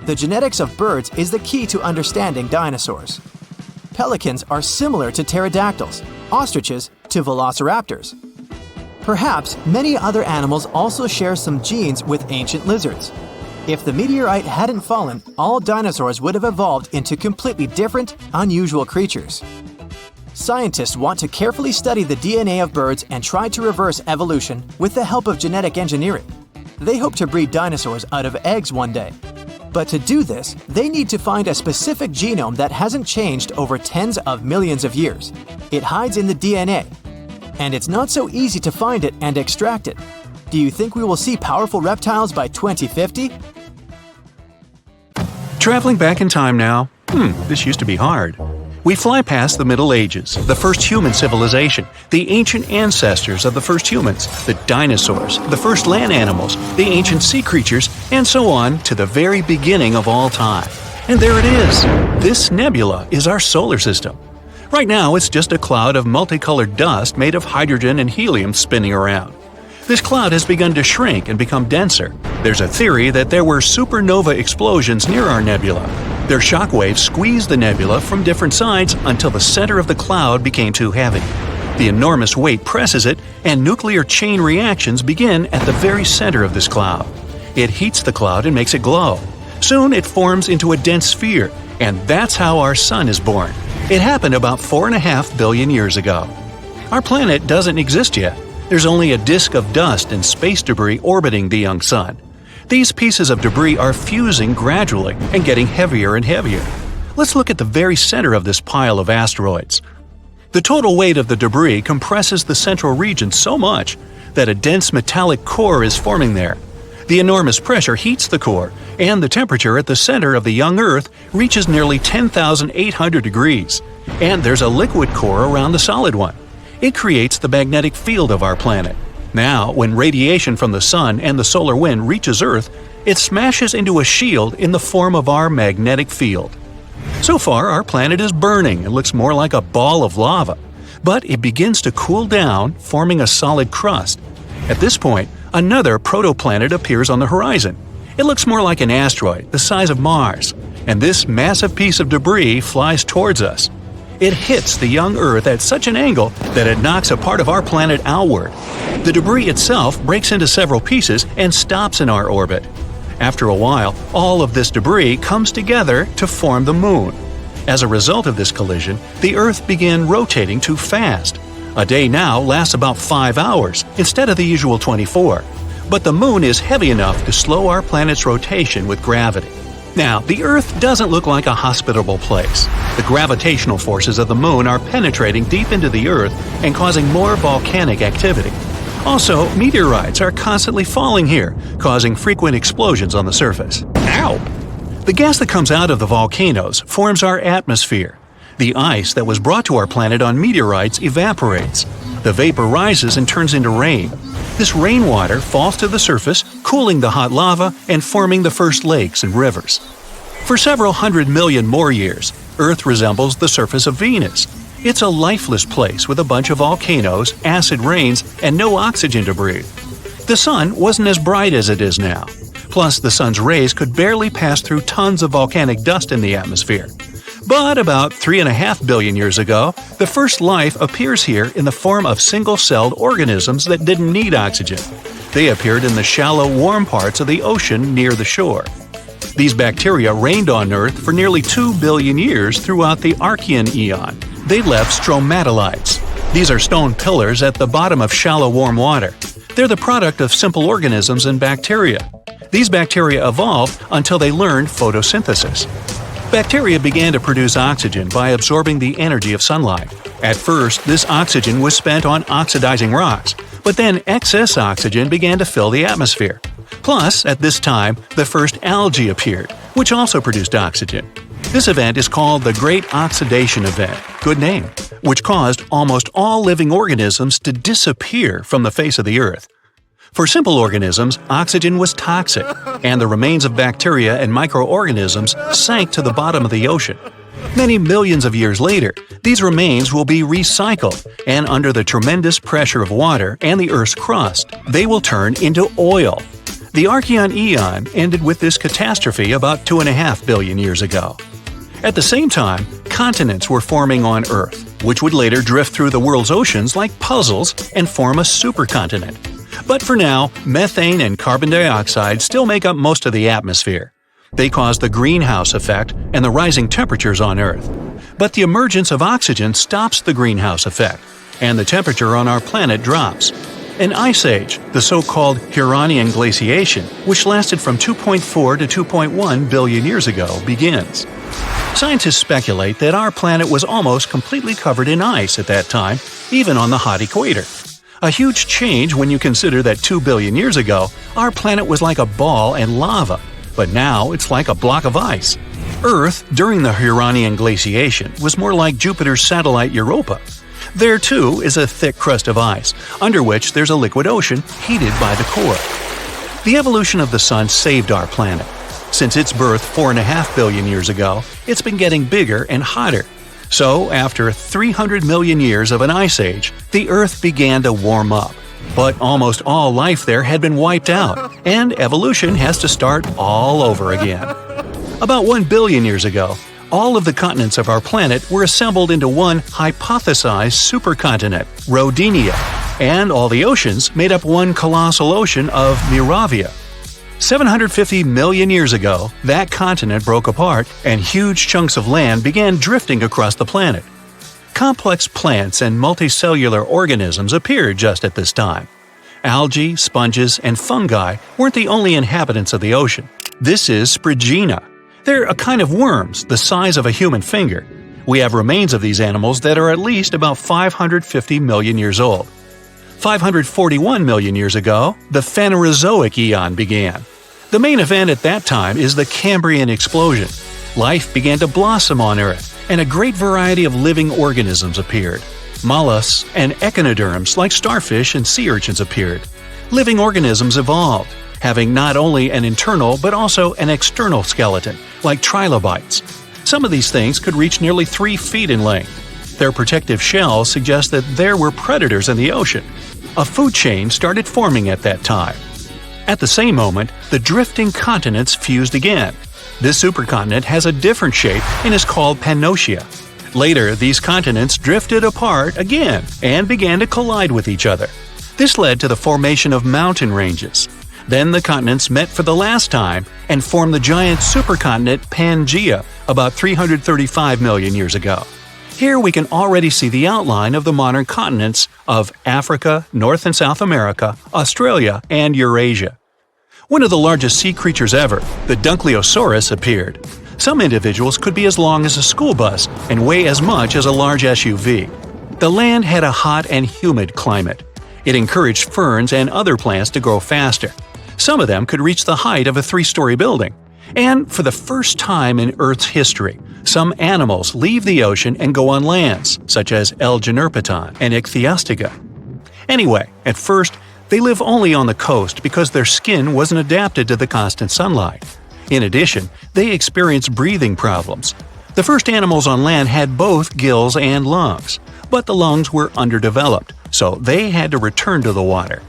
S2: The genetics of birds is the key to understanding dinosaurs. Pelicans are similar to pterodactyls, ostriches to velociraptors. Perhaps many other animals also share some genes with ancient lizards. If the meteorite hadn't fallen, all dinosaurs would have evolved into completely different, unusual creatures. Scientists want to carefully study the DNA of birds and try to reverse evolution with the help of genetic engineering. They hope to breed dinosaurs out of eggs one day. But to do this, they need to find a specific genome that hasn't changed over tens of millions of years. It hides in the DNA. And it's not so easy to find it and extract it. Do you think we will see powerful reptiles by 2050?
S1: Traveling back in time now? This used to be hard. We fly past the Middle Ages, the first human civilization, the ancient ancestors of the first humans, the dinosaurs, the first land animals, the ancient sea creatures, and so on to the very beginning of all time. And there it is! This nebula is our solar system. Right now, it's just a cloud of multicolored dust made of hydrogen and helium spinning around. This cloud has begun to shrink and become denser. There's a theory that there were supernova explosions near our nebula. Their shockwaves squeezed the nebula from different sides until the center of the cloud became too heavy. The enormous weight presses it, and nuclear chain reactions begin at the very center of this cloud. It heats the cloud and makes it glow. Soon it forms into a dense sphere, and that's how our sun is born. It happened about 4.5 billion years ago. Our planet doesn't exist yet. There's only a disk of dust and space debris orbiting the young sun. These pieces of debris are fusing gradually and getting heavier and heavier. Let's look at the very center of this pile of asteroids. The total weight of the debris compresses the central region so much that a dense metallic core is forming there. The enormous pressure heats the core, and the temperature at the center of the young Earth reaches nearly 10,800 degrees. And there's a liquid core around the solid one. It creates the magnetic field of our planet. Now, when radiation from the sun and the solar wind reaches Earth, it smashes into a shield in the form of our magnetic field. So far, our planet is burning and looks more like a ball of lava. But it begins to cool down, forming a solid crust. At this point, another protoplanet appears on the horizon. It looks more like an asteroid, the size of Mars, and this massive piece of debris flies towards us. It hits the young Earth at such an angle that it knocks a part of our planet outward. The debris itself breaks into several pieces and stops in our orbit. After a while, all of this debris comes together to form the Moon. As a result of this collision, the Earth began rotating too fast. A day now lasts about 5 hours instead of the usual 24. But the Moon is heavy enough to slow our planet's rotation with gravity. Now, the Earth doesn't look like a hospitable place. The gravitational forces of the Moon are penetrating deep into the Earth and causing more volcanic activity. Also, meteorites are constantly falling here, causing frequent explosions on the surface. Ow! The gas that comes out of the volcanoes forms our atmosphere. The ice that was brought to our planet on meteorites evaporates. The vapor rises and turns into rain. This rainwater falls to the surface, cooling the hot lava and forming the first lakes and rivers. For several hundred million more years, Earth resembles the surface of Venus. It's a lifeless place with a bunch of volcanoes, acid rains, and no oxygen to breathe. The sun wasn't as bright as it is now. Plus, the sun's rays could barely pass through tons of volcanic dust in the atmosphere. But about 3.5 billion years ago, the first life appears here in the form of single-celled organisms that didn't need oxygen. They appeared in the shallow, warm parts of the ocean near the shore. These bacteria reigned on Earth for nearly 2 billion years throughout the Archean eon. They left stromatolites. These are stone pillars at the bottom of shallow, warm water. They're the product of simple organisms and bacteria. These bacteria evolved until they learned photosynthesis. Bacteria began to produce oxygen by absorbing the energy of sunlight. At first, this oxygen was spent on oxidizing rocks, but then excess oxygen began to fill the atmosphere. Plus, at this time, the first algae appeared, which also produced oxygen. This event is called the Great Oxidation Event, good name, which caused almost all living organisms to disappear from the face of the Earth. For simple organisms, oxygen was toxic, and the remains of bacteria and microorganisms sank to the bottom of the ocean. Many millions of years later, these remains will be recycled, and under the tremendous pressure of water and the Earth's crust, they will turn into oil. The Archean Eon ended with this catastrophe about 2.5 billion years ago. At the same time, continents were forming on Earth, which would later drift through the world's oceans like puzzles and form a supercontinent. But for now, methane and carbon dioxide still make up most of the atmosphere. They cause the greenhouse effect and the rising temperatures on Earth. But the emergence of oxygen stops the greenhouse effect, and the temperature on our planet drops. An ice age, the so-called Huronian glaciation, which lasted from 2.4 to 2.1 billion years ago, begins. Scientists speculate that our planet was almost completely covered in ice at that time, even on the hot equator. A huge change when you consider that 2 billion years ago, our planet was like a ball and lava, but now it's like a block of ice. Earth, during the Huronian glaciation, was more like Jupiter's satellite Europa. There, too, is a thick crust of ice, under which there's a liquid ocean heated by the core. The evolution of the Sun saved our planet. Since its birth 4.5 billion years ago, it's been getting bigger and hotter. So, after 300 million years of an ice age, the Earth began to warm up. But almost all life there had been wiped out, and evolution has to start all over again. About 1 billion years ago, all of the continents of our planet were assembled into one hypothesized supercontinent, Rodinia, and all the oceans made up one colossal ocean of Miravia. 750 million years ago, that continent broke apart and huge chunks of land began drifting across the planet. Complex plants and multicellular organisms appeared just at this time. Algae, sponges, and fungi weren't the only inhabitants of the ocean. This is Sprigina. They're a kind of worms the size of a human finger. We have remains of these animals that are at least about 550 million years old. 541 million years ago, the Phanerozoic Eon began. The main event at that time is the Cambrian explosion. Life began to blossom on Earth, and a great variety of living organisms appeared. Mollusks and echinoderms like starfish and sea urchins appeared. Living organisms evolved, having not only an internal but also an external skeleton, like trilobites. Some of these things could reach nearly 3 feet in length. Their protective shells suggest that there were predators in the ocean. A food chain started forming at that time. At the same moment, the drifting continents fused again. This supercontinent has a different shape and is called Pannotia. Later, these continents drifted apart again and began to collide with each other. This led to the formation of mountain ranges. Then the continents met for the last time and formed the giant supercontinent Pangaea about 335 million years ago. Here we can already see the outline of the modern continents of Africa, North and South America, Australia, and Eurasia. One of the largest sea creatures ever, the Dunkleosaurus, appeared. Some individuals could be as long as a school bus and weigh as much as a large SUV. The land had a hot and humid climate. It encouraged ferns and other plants to grow faster. Some of them could reach the height of a 3-story building. And for the first time in Earth's history, some animals leave the ocean and go on lands, such as L. generpeton and Ichthyostega. Anyway, at first, they live only on the coast because their skin wasn't adapted to the constant sunlight. In addition, they experience breathing problems. The first animals on land had both gills and lungs, but the lungs were underdeveloped, so they had to return to the water.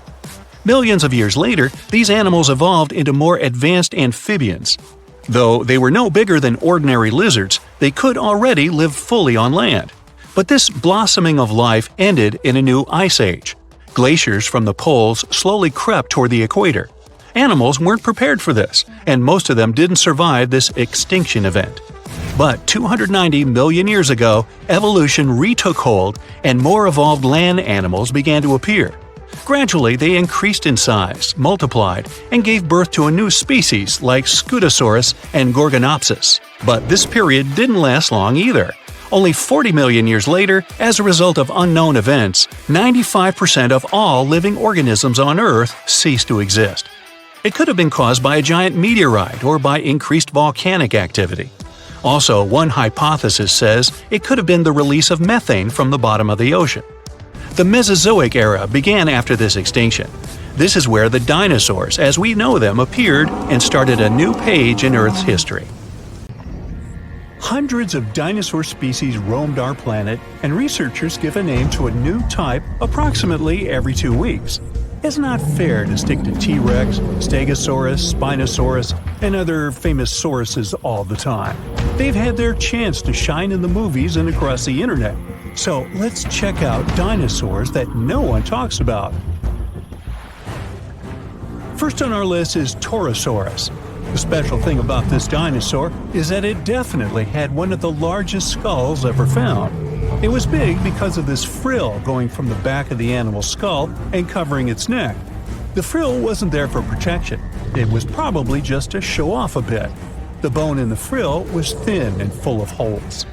S1: Millions of years later, these animals evolved into more advanced amphibians. Though they were no bigger than ordinary lizards, they could already live fully on land. But this blossoming of life ended in a new ice age. Glaciers from the poles slowly crept toward the equator. Animals weren't prepared for this, and most of them didn't survive this extinction event. But 290 million years ago, evolution retook hold and more evolved land animals began to appear. Gradually, they increased in size, multiplied, and gave birth to a new species like Scutosaurus and Gorgonopsis. But this period didn't last long either. Only 40 million years later, as a result of unknown events, 95% of all living organisms on Earth ceased to exist. It could have been caused by a giant meteorite or by increased volcanic activity. Also, one hypothesis says it could have been the release of methane from the bottom of the ocean. The Mesozoic era began after this extinction. This is where the dinosaurs, as we know them, appeared and started a new page in Earth's history. Hundreds of dinosaur species roamed our planet, and researchers give a name to a new type approximately every 2 weeks. It's not fair to stick to T-Rex, Stegosaurus, Spinosaurus, and other famous sauruses all the time. They've had their chance to shine in the movies and across the internet. So let's check out dinosaurs that no one talks about. First on our list is Torosaurus. The special thing about this dinosaur is that it definitely had one of the largest skulls ever found. It was big because of this frill going from the back of the animal's skull and covering its neck. The frill wasn't there for protection. It was probably just to show off a bit. The bone in the frill was thin and full of holes.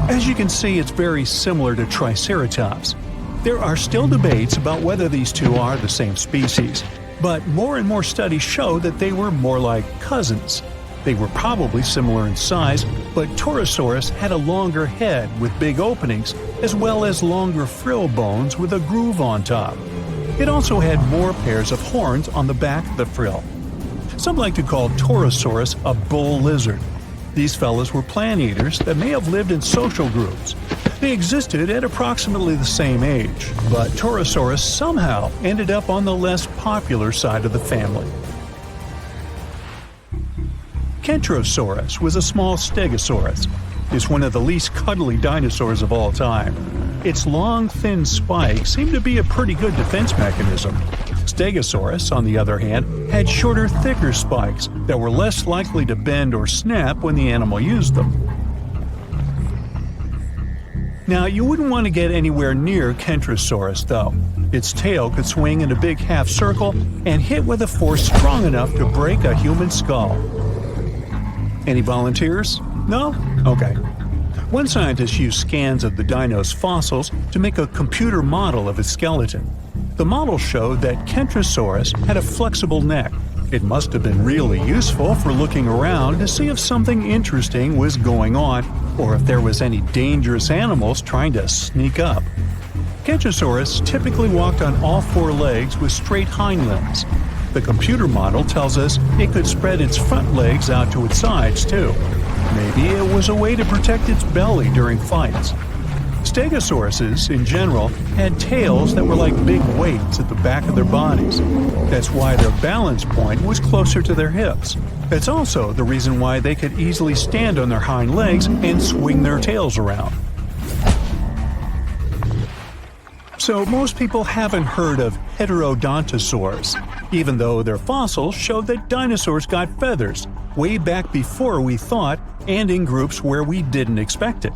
S1: As you can see, it's very similar to Triceratops. There are still debates about whether these two are the same species, but more and more studies show that they were more like cousins. They were probably similar in size, but Torosaurus had a longer head with big openings, as well as longer frill bones with a groove on top. It also had more pairs of horns on the back of the frill. Some like to call Torosaurus a bull lizard. These fellows were plant eaters that may have lived in social groups. They existed at approximately the same age, but Torosaurus somehow ended up on the less popular side of the family. Kentrosaurus was a small stegosaurus. It's one of the least cuddly dinosaurs of all time. Its long, thin spikes seem to be a pretty good defense mechanism. Stegosaurus, on the other hand, had shorter, thicker spikes that were less likely to bend or snap when the animal used them. Now, you wouldn't want to get anywhere near Kentrosaurus, though. Its tail could swing in a big half circle and hit with a force strong enough to break a human skull. Any volunteers? No? Okay. One scientist used scans of the dino's fossils to make a computer model of its skeleton. The model showed that Kentrosaurus had a flexible neck. It must have been really useful for looking around to see if something interesting was going on or if there was any dangerous animals trying to sneak up. Kentrosaurus typically walked on all 4 legs with straight hind limbs. The computer model tells us it could spread its front legs out to its sides, too. Maybe it was a way to protect its belly during fights. Stegosauruses, in general, had tails that were like big weights at the back of their bodies. That's why their balance point was closer to their hips. That's also the reason why they could easily stand on their hind legs and swing their tails around. So most people haven't heard of heterodontosaurs, even though their fossils show that dinosaurs got feathers way back before we thought and in groups where we didn't expect it.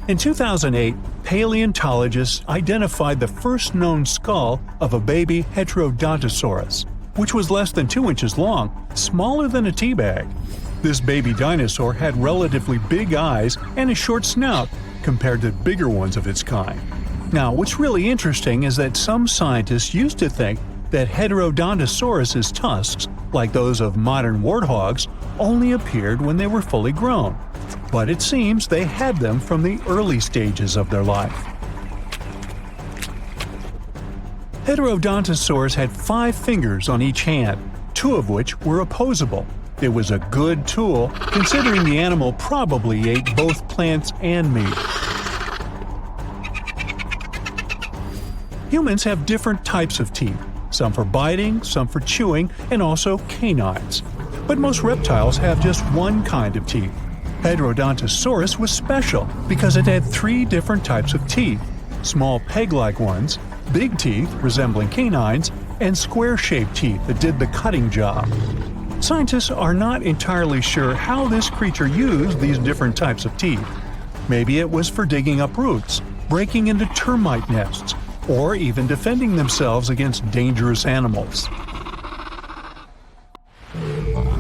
S1: In 2008, paleontologists identified the first known skull of a baby heterodontosaurus, which was less than 2 inches long, smaller than a tea bag. This baby dinosaur had relatively big eyes and a short snout compared to bigger ones of its kind. Now, what's really interesting is that some scientists used to think that Heterodontosaurus's tusks, like those of modern warthogs, only appeared when they were fully grown. But it seems they had them from the early stages of their life. Heterodontosaurs had 5 fingers on each hand, 2 of which were opposable. It was a good tool, considering the animal probably ate both plants and meat. Humans have different types of teeth, some for biting, some for chewing, and also canines. But most reptiles have just one kind of teeth. Heterodontosaurus was special because it had 3 different types of teeth: small peg-like ones, big teeth resembling canines, and square-shaped teeth that did the cutting job. Scientists are not entirely sure how this creature used these different types of teeth. Maybe it was for digging up roots, breaking into termite nests, or even defending themselves against dangerous animals.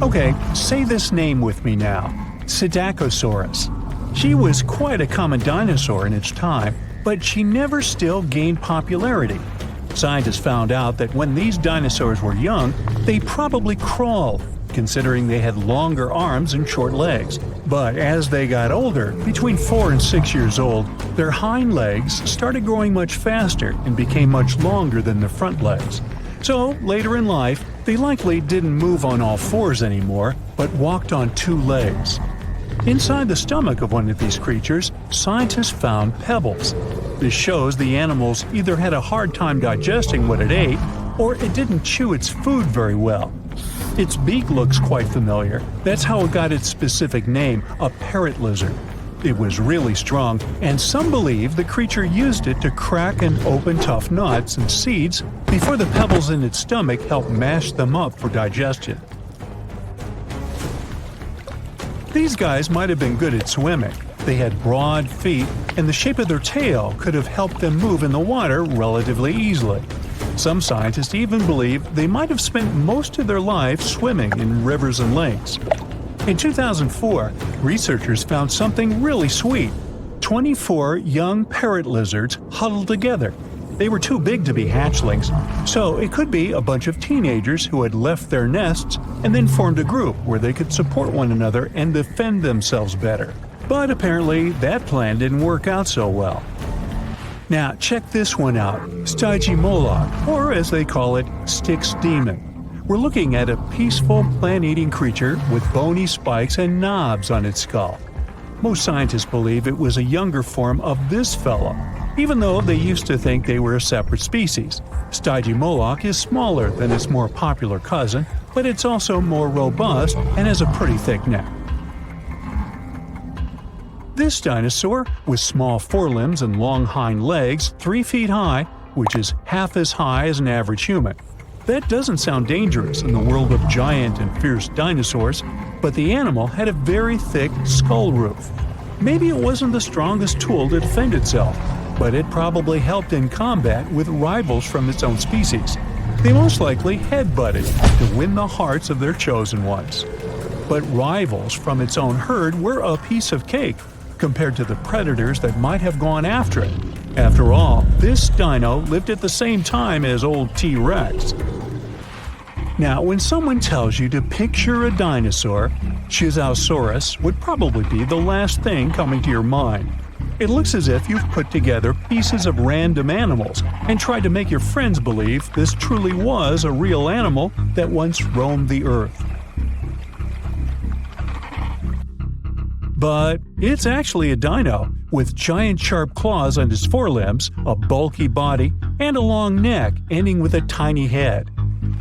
S1: Okay, say this name with me now: Psittacosaurus. She was quite a common dinosaur in its time, but she never still gained popularity. Scientists found out that when these dinosaurs were young, they probably crawled, considering they had longer arms and short legs. But as they got older, between 4 and 6 years old, their hind legs started growing much faster and became much longer than their front legs. So, later in life, they likely didn't move on all fours anymore, but walked on 2 legs. Inside the stomach of one of these creatures, scientists found pebbles. This shows the animals either had a hard time digesting what it ate, or it didn't chew its food very well. Its beak looks quite familiar. That's how it got its specific name, a parrot lizard. It was really strong, and some believe the creature used it to crack and open tough nuts and seeds before the pebbles in its stomach helped mash them up for digestion. These guys might have been good at swimming. They had broad feet, and the shape of their tail could have helped them move in the water relatively easily. Some scientists even believe they might have spent most of their lives swimming in rivers and lakes. In 2004, researchers found something really sweet. 24 young parrot lizards huddled together. They were too big to be hatchlings, so it could be a bunch of teenagers who had left their nests and then formed a group where they could support one another and defend themselves better. But apparently, that plan didn't work out so well. Now, check this one out, Stygia Moloch, or as they call it, Styx demon. We're looking at a peaceful plant-eating creature with bony spikes and knobs on its skull. Most scientists believe it was a younger form of this fellow, even though they used to think they were a separate species. Stygia Moloch is smaller than its more popular cousin, but it's also more robust and has a pretty thick neck. This dinosaur, with small forelimbs and long hind legs 3 feet high, which is half as high as an average human. That doesn't sound dangerous in the world of giant and fierce dinosaurs, but the animal had a very thick skull roof. Maybe it wasn't the strongest tool to defend itself, but it probably helped in combat with rivals from its own species. They most likely headbutted to win the hearts of their chosen ones. But rivals from its own herd were a piece of cake compared to the predators that might have gone after it. After all, this dino lived at the same time as old T-Rex. Now, when someone tells you to picture a dinosaur, Chisaosaurus would probably be the last thing coming to your mind. It looks as if you've put together pieces of random animals and tried to make your friends believe this truly was a real animal that once roamed the earth. But it's actually a dino, with giant sharp claws on its forelimbs, a bulky body, and a long neck ending with a tiny head.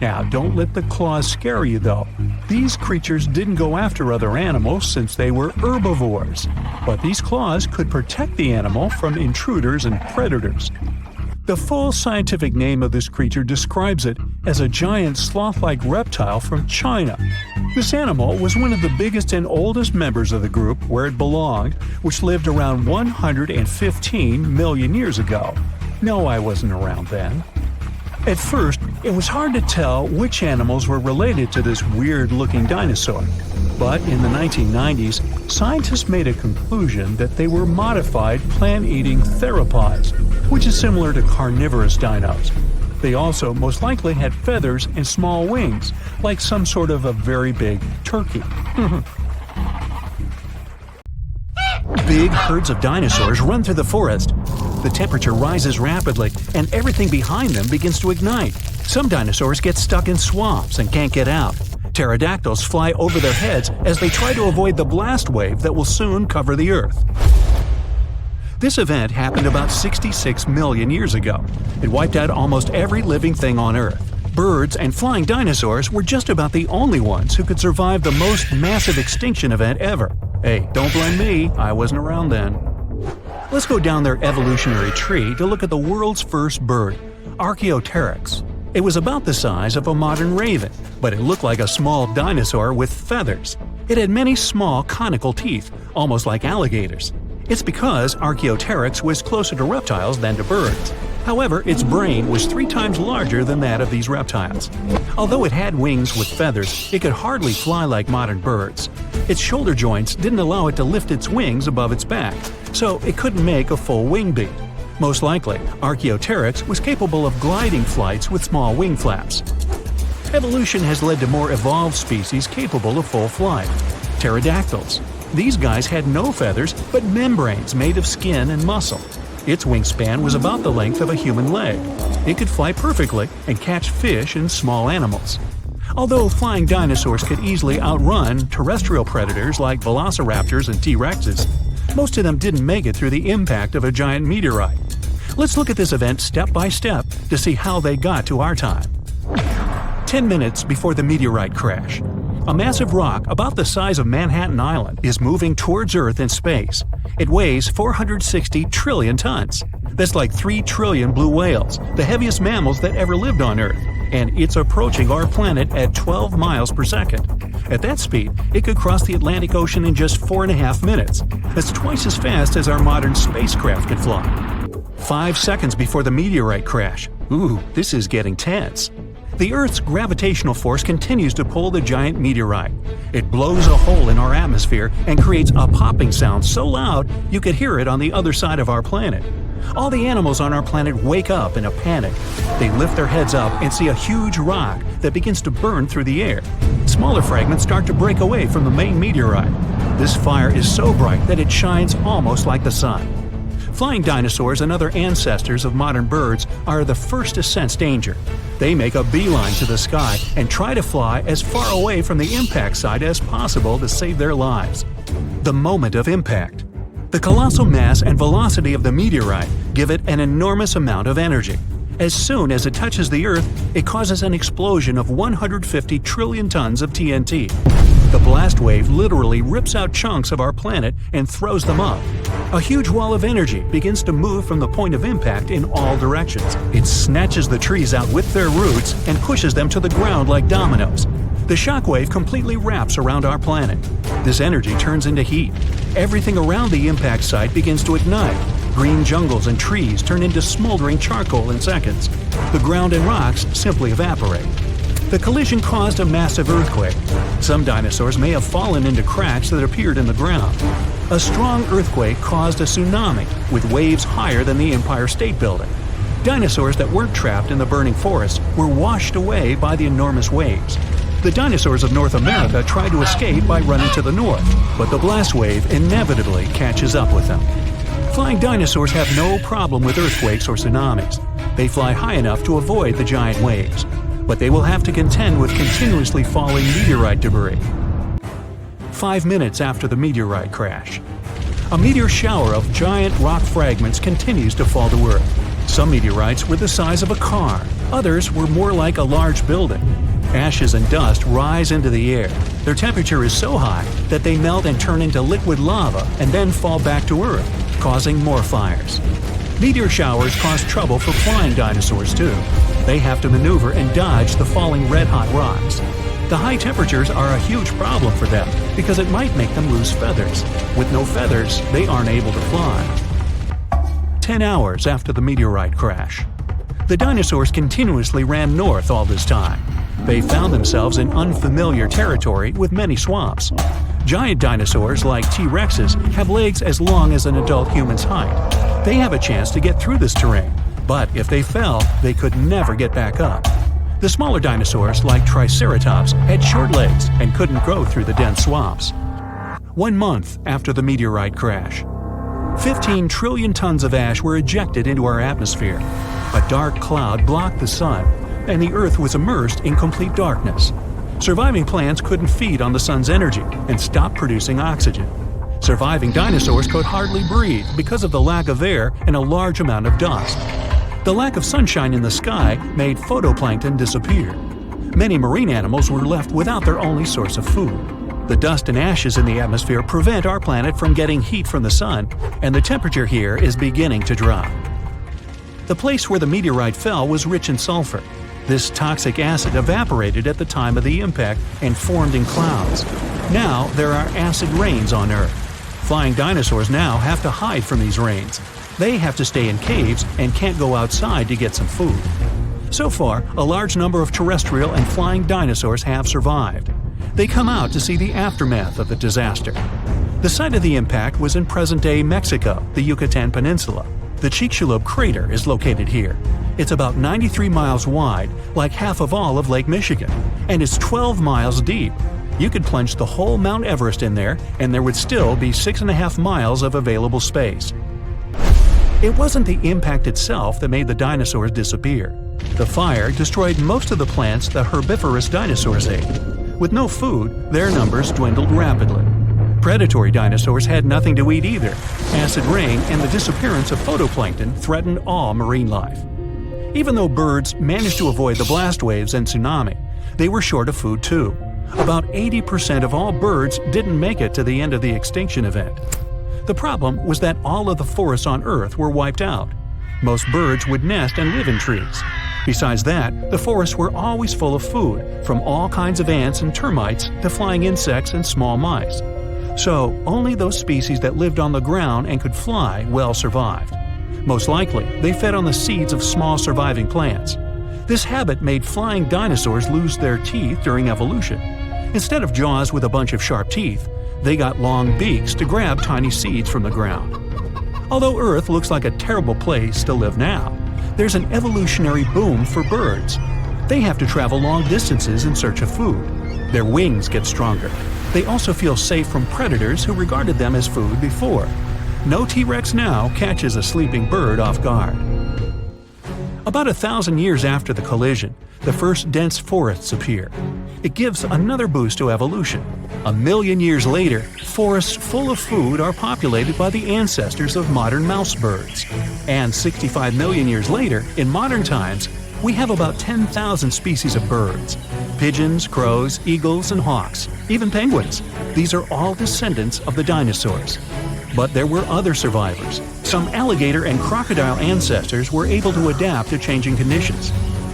S1: Now, don't let the claws scare you though. These creatures didn't go after other animals since they were herbivores, but these claws could protect the animal from intruders and predators. The full scientific name of this creature describes it as a giant sloth-like reptile from China. This animal was one of the biggest and oldest members of the group where it belonged, which lived around 115 million years ago. No, I wasn't around then. At first, it was hard to tell which animals were related to this weird-looking dinosaur. But in the 1990s, scientists made a conclusion that they were modified plant-eating theropods, which is similar to carnivorous dinos. They also most likely had feathers and small wings, like some sort of a very big turkey. Big herds of dinosaurs run through the forest. The temperature rises rapidly, and everything behind them begins to ignite. Some dinosaurs get stuck in swamps and can't get out. Pterodactyls fly over their heads as they try to avoid the blast wave that will soon cover the Earth. This event happened about 66 million years ago. It wiped out almost every living thing on Earth. Birds and flying dinosaurs were just about the only ones who could survive the most massive extinction event ever. Hey, don't blame me, I wasn't around then. Let's go down their evolutionary tree to look at the world's first bird, Archaeopteryx. It was about the size of a modern raven, but it looked like a small dinosaur with feathers. It had many small conical teeth, almost like alligators. It's because Archaeopteryx was closer to reptiles than to birds. However, its brain was 3 times larger than that of these reptiles. Although it had wings with feathers, it could hardly fly like modern birds. Its shoulder joints didn't allow it to lift its wings above its back, so it couldn't make a full wing beat. Most likely, Archaeopteryx was capable of gliding flights with small wing flaps. Evolution has led to more evolved species capable of full flight. Pterodactyls. These guys had no feathers, but membranes made of skin and muscle. Its wingspan was about the length of a human leg. It could fly perfectly and catch fish and small animals. Although flying dinosaurs could easily outrun terrestrial predators like velociraptors and T-Rexes, most of them didn't make it through the impact of a giant meteorite. Let's look at this event step by step to see how they got to our time. 10 minutes before the meteorite crash. A massive rock about the size of Manhattan Island is moving towards Earth in space. It weighs 460 trillion tons. That's like 3 trillion blue whales, the heaviest mammals that ever lived on Earth, and it's approaching our planet at 12 miles per second. At that speed, it could cross the Atlantic Ocean in just 4.5 minutes. That's twice as fast as our modern spacecraft could fly. 5 seconds before the meteorite crash. Ooh, this is getting tense. The Earth's gravitational force continues to pull the giant meteorite. It blows a hole in our atmosphere and creates a popping sound so loud you could hear it on the other side of our planet. All the animals on our planet wake up in a panic. They lift their heads up and see a huge rock that begins to burn through the air. Smaller fragments start to break away from the main meteorite. This fire is so bright that it shines almost like the sun. Flying dinosaurs and other ancestors of modern birds are the first to sense danger. They make a beeline to the sky and try to fly as far away from the impact site as possible to save their lives. The moment of impact. The colossal mass and velocity of the meteorite give it an enormous amount of energy. As soon as it touches the Earth, it causes an explosion of 150 trillion tons of TNT. The blast wave literally rips out chunks of our planet and throws them up. A huge wall of energy begins to move from the point of impact in all directions. It snatches the trees out with their roots and pushes them to the ground like dominoes. The shockwave completely wraps around our planet. This energy turns into heat. Everything around the impact site begins to ignite. Green jungles and trees turn into smoldering charcoal in seconds. The ground and rocks simply evaporate. The collision caused a massive earthquake. Some dinosaurs may have fallen into cracks that appeared in the ground. A strong earthquake caused a tsunami with waves higher than the Empire State Building. Dinosaurs that weren't trapped in the burning forest were washed away by the enormous waves. The dinosaurs of North America tried to escape by running to the north, but the blast wave inevitably catches up with them. Flying dinosaurs have no problem with earthquakes or tsunamis. They fly high enough to avoid the giant waves, but they will have to contend with continuously falling meteorite debris. 5 minutes after the meteorite crash. A meteor shower of giant rock fragments continues to fall to Earth. Some meteorites were the size of a car, others were more like a large building. Ashes and dust rise into the air. Their temperature is so high that they melt and turn into liquid lava and then fall back to Earth, causing more fires. Meteor showers cause trouble for flying dinosaurs too. They have to maneuver and dodge the falling red-hot rocks. The high temperatures are a huge problem for them because it might make them lose feathers. With no feathers, they aren't able to fly. 10 hours after the meteorite crash. The dinosaurs continuously ran north all this time. They found themselves in unfamiliar territory with many swamps. Giant dinosaurs like T-Rexes have legs as long as an adult human's height. They have a chance to get through this terrain, but if they fell, they could never get back up. The smaller dinosaurs like Triceratops had short legs and couldn't go through the dense swamps. 1 month after the meteorite crash. 15 trillion tons of ash were ejected into our atmosphere. A dark cloud blocked the sun, and the Earth was immersed in complete darkness. Surviving plants couldn't feed on the sun's energy and stopped producing oxygen. Surviving dinosaurs could hardly breathe because of the lack of air and a large amount of dust. The lack of sunshine in the sky made phytoplankton disappear. Many marine animals were left without their only source of food. The dust and ashes in the atmosphere prevent our planet from getting heat from the sun, and the temperature here is beginning to drop. The place where the meteorite fell was rich in sulfur. This toxic acid evaporated at the time of the impact and formed in clouds. Now there are acid rains on Earth. Flying dinosaurs now have to hide from these rains. They have to stay in caves and can't go outside to get some food. So far, a large number of terrestrial and flying dinosaurs have survived. They come out to see the aftermath of the disaster. The site of the impact was in present-day Mexico, the Yucatan Peninsula. The Chicxulub crater is located here. It's about 93 miles wide, like half of all of Lake Michigan, and it's 12 miles deep. You could plunge the whole Mount Everest in there, and there would still be 6.5 miles of available space. It wasn't the impact itself that made the dinosaurs disappear. The fire destroyed most of the plants the herbivorous dinosaurs ate. With no food, their numbers dwindled rapidly. Predatory dinosaurs had nothing to eat either. Acid rain and the disappearance of phytoplankton threatened all marine life. Even though birds managed to avoid the blast waves and tsunami, they were short of food too. About 80% of all birds didn't make it to the end of the extinction event. The problem was that all of the forests on Earth were wiped out. Most birds would nest and live in trees. Besides that, the forests were always full of food, from all kinds of ants and termites to flying insects and small mice. So, only those species that lived on the ground and could fly well survived. Most likely, they fed on the seeds of small surviving plants. This habit made flying dinosaurs lose their teeth during evolution. Instead of jaws with a bunch of sharp teeth, they got long beaks to grab tiny seeds from the ground. Although Earth looks like a terrible place to live now, there's an evolutionary boom for birds. They have to travel long distances in search of food. Their wings get stronger. They also feel safe from predators who regarded them as food before. No T-Rex now catches a sleeping bird off guard. About 1,000 years after the collision, the first dense forests appear. It gives another boost to evolution. 1 million years later, forests full of food are populated by the ancestors of modern mouse birds. And 65 million years later, in modern times, we have about 10,000 species of birds. Pigeons, crows, eagles, and hawks, even penguins. These are all descendants of the dinosaurs. But there were other survivors. Some alligator and crocodile ancestors were able to adapt to changing conditions.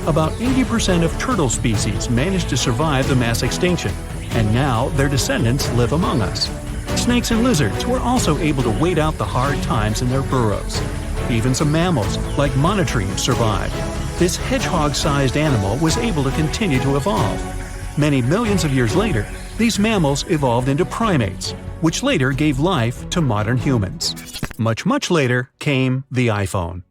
S1: About 80% of turtle species managed to survive the mass extinction, and now their descendants live among us. Snakes and lizards were also able to wait out the hard times in their burrows. Even some mammals, like monotremes, survived. This hedgehog-sized animal was able to continue to evolve. Many millions of years later, these mammals evolved into primates, which later gave life to modern humans. Much later came the iPhone.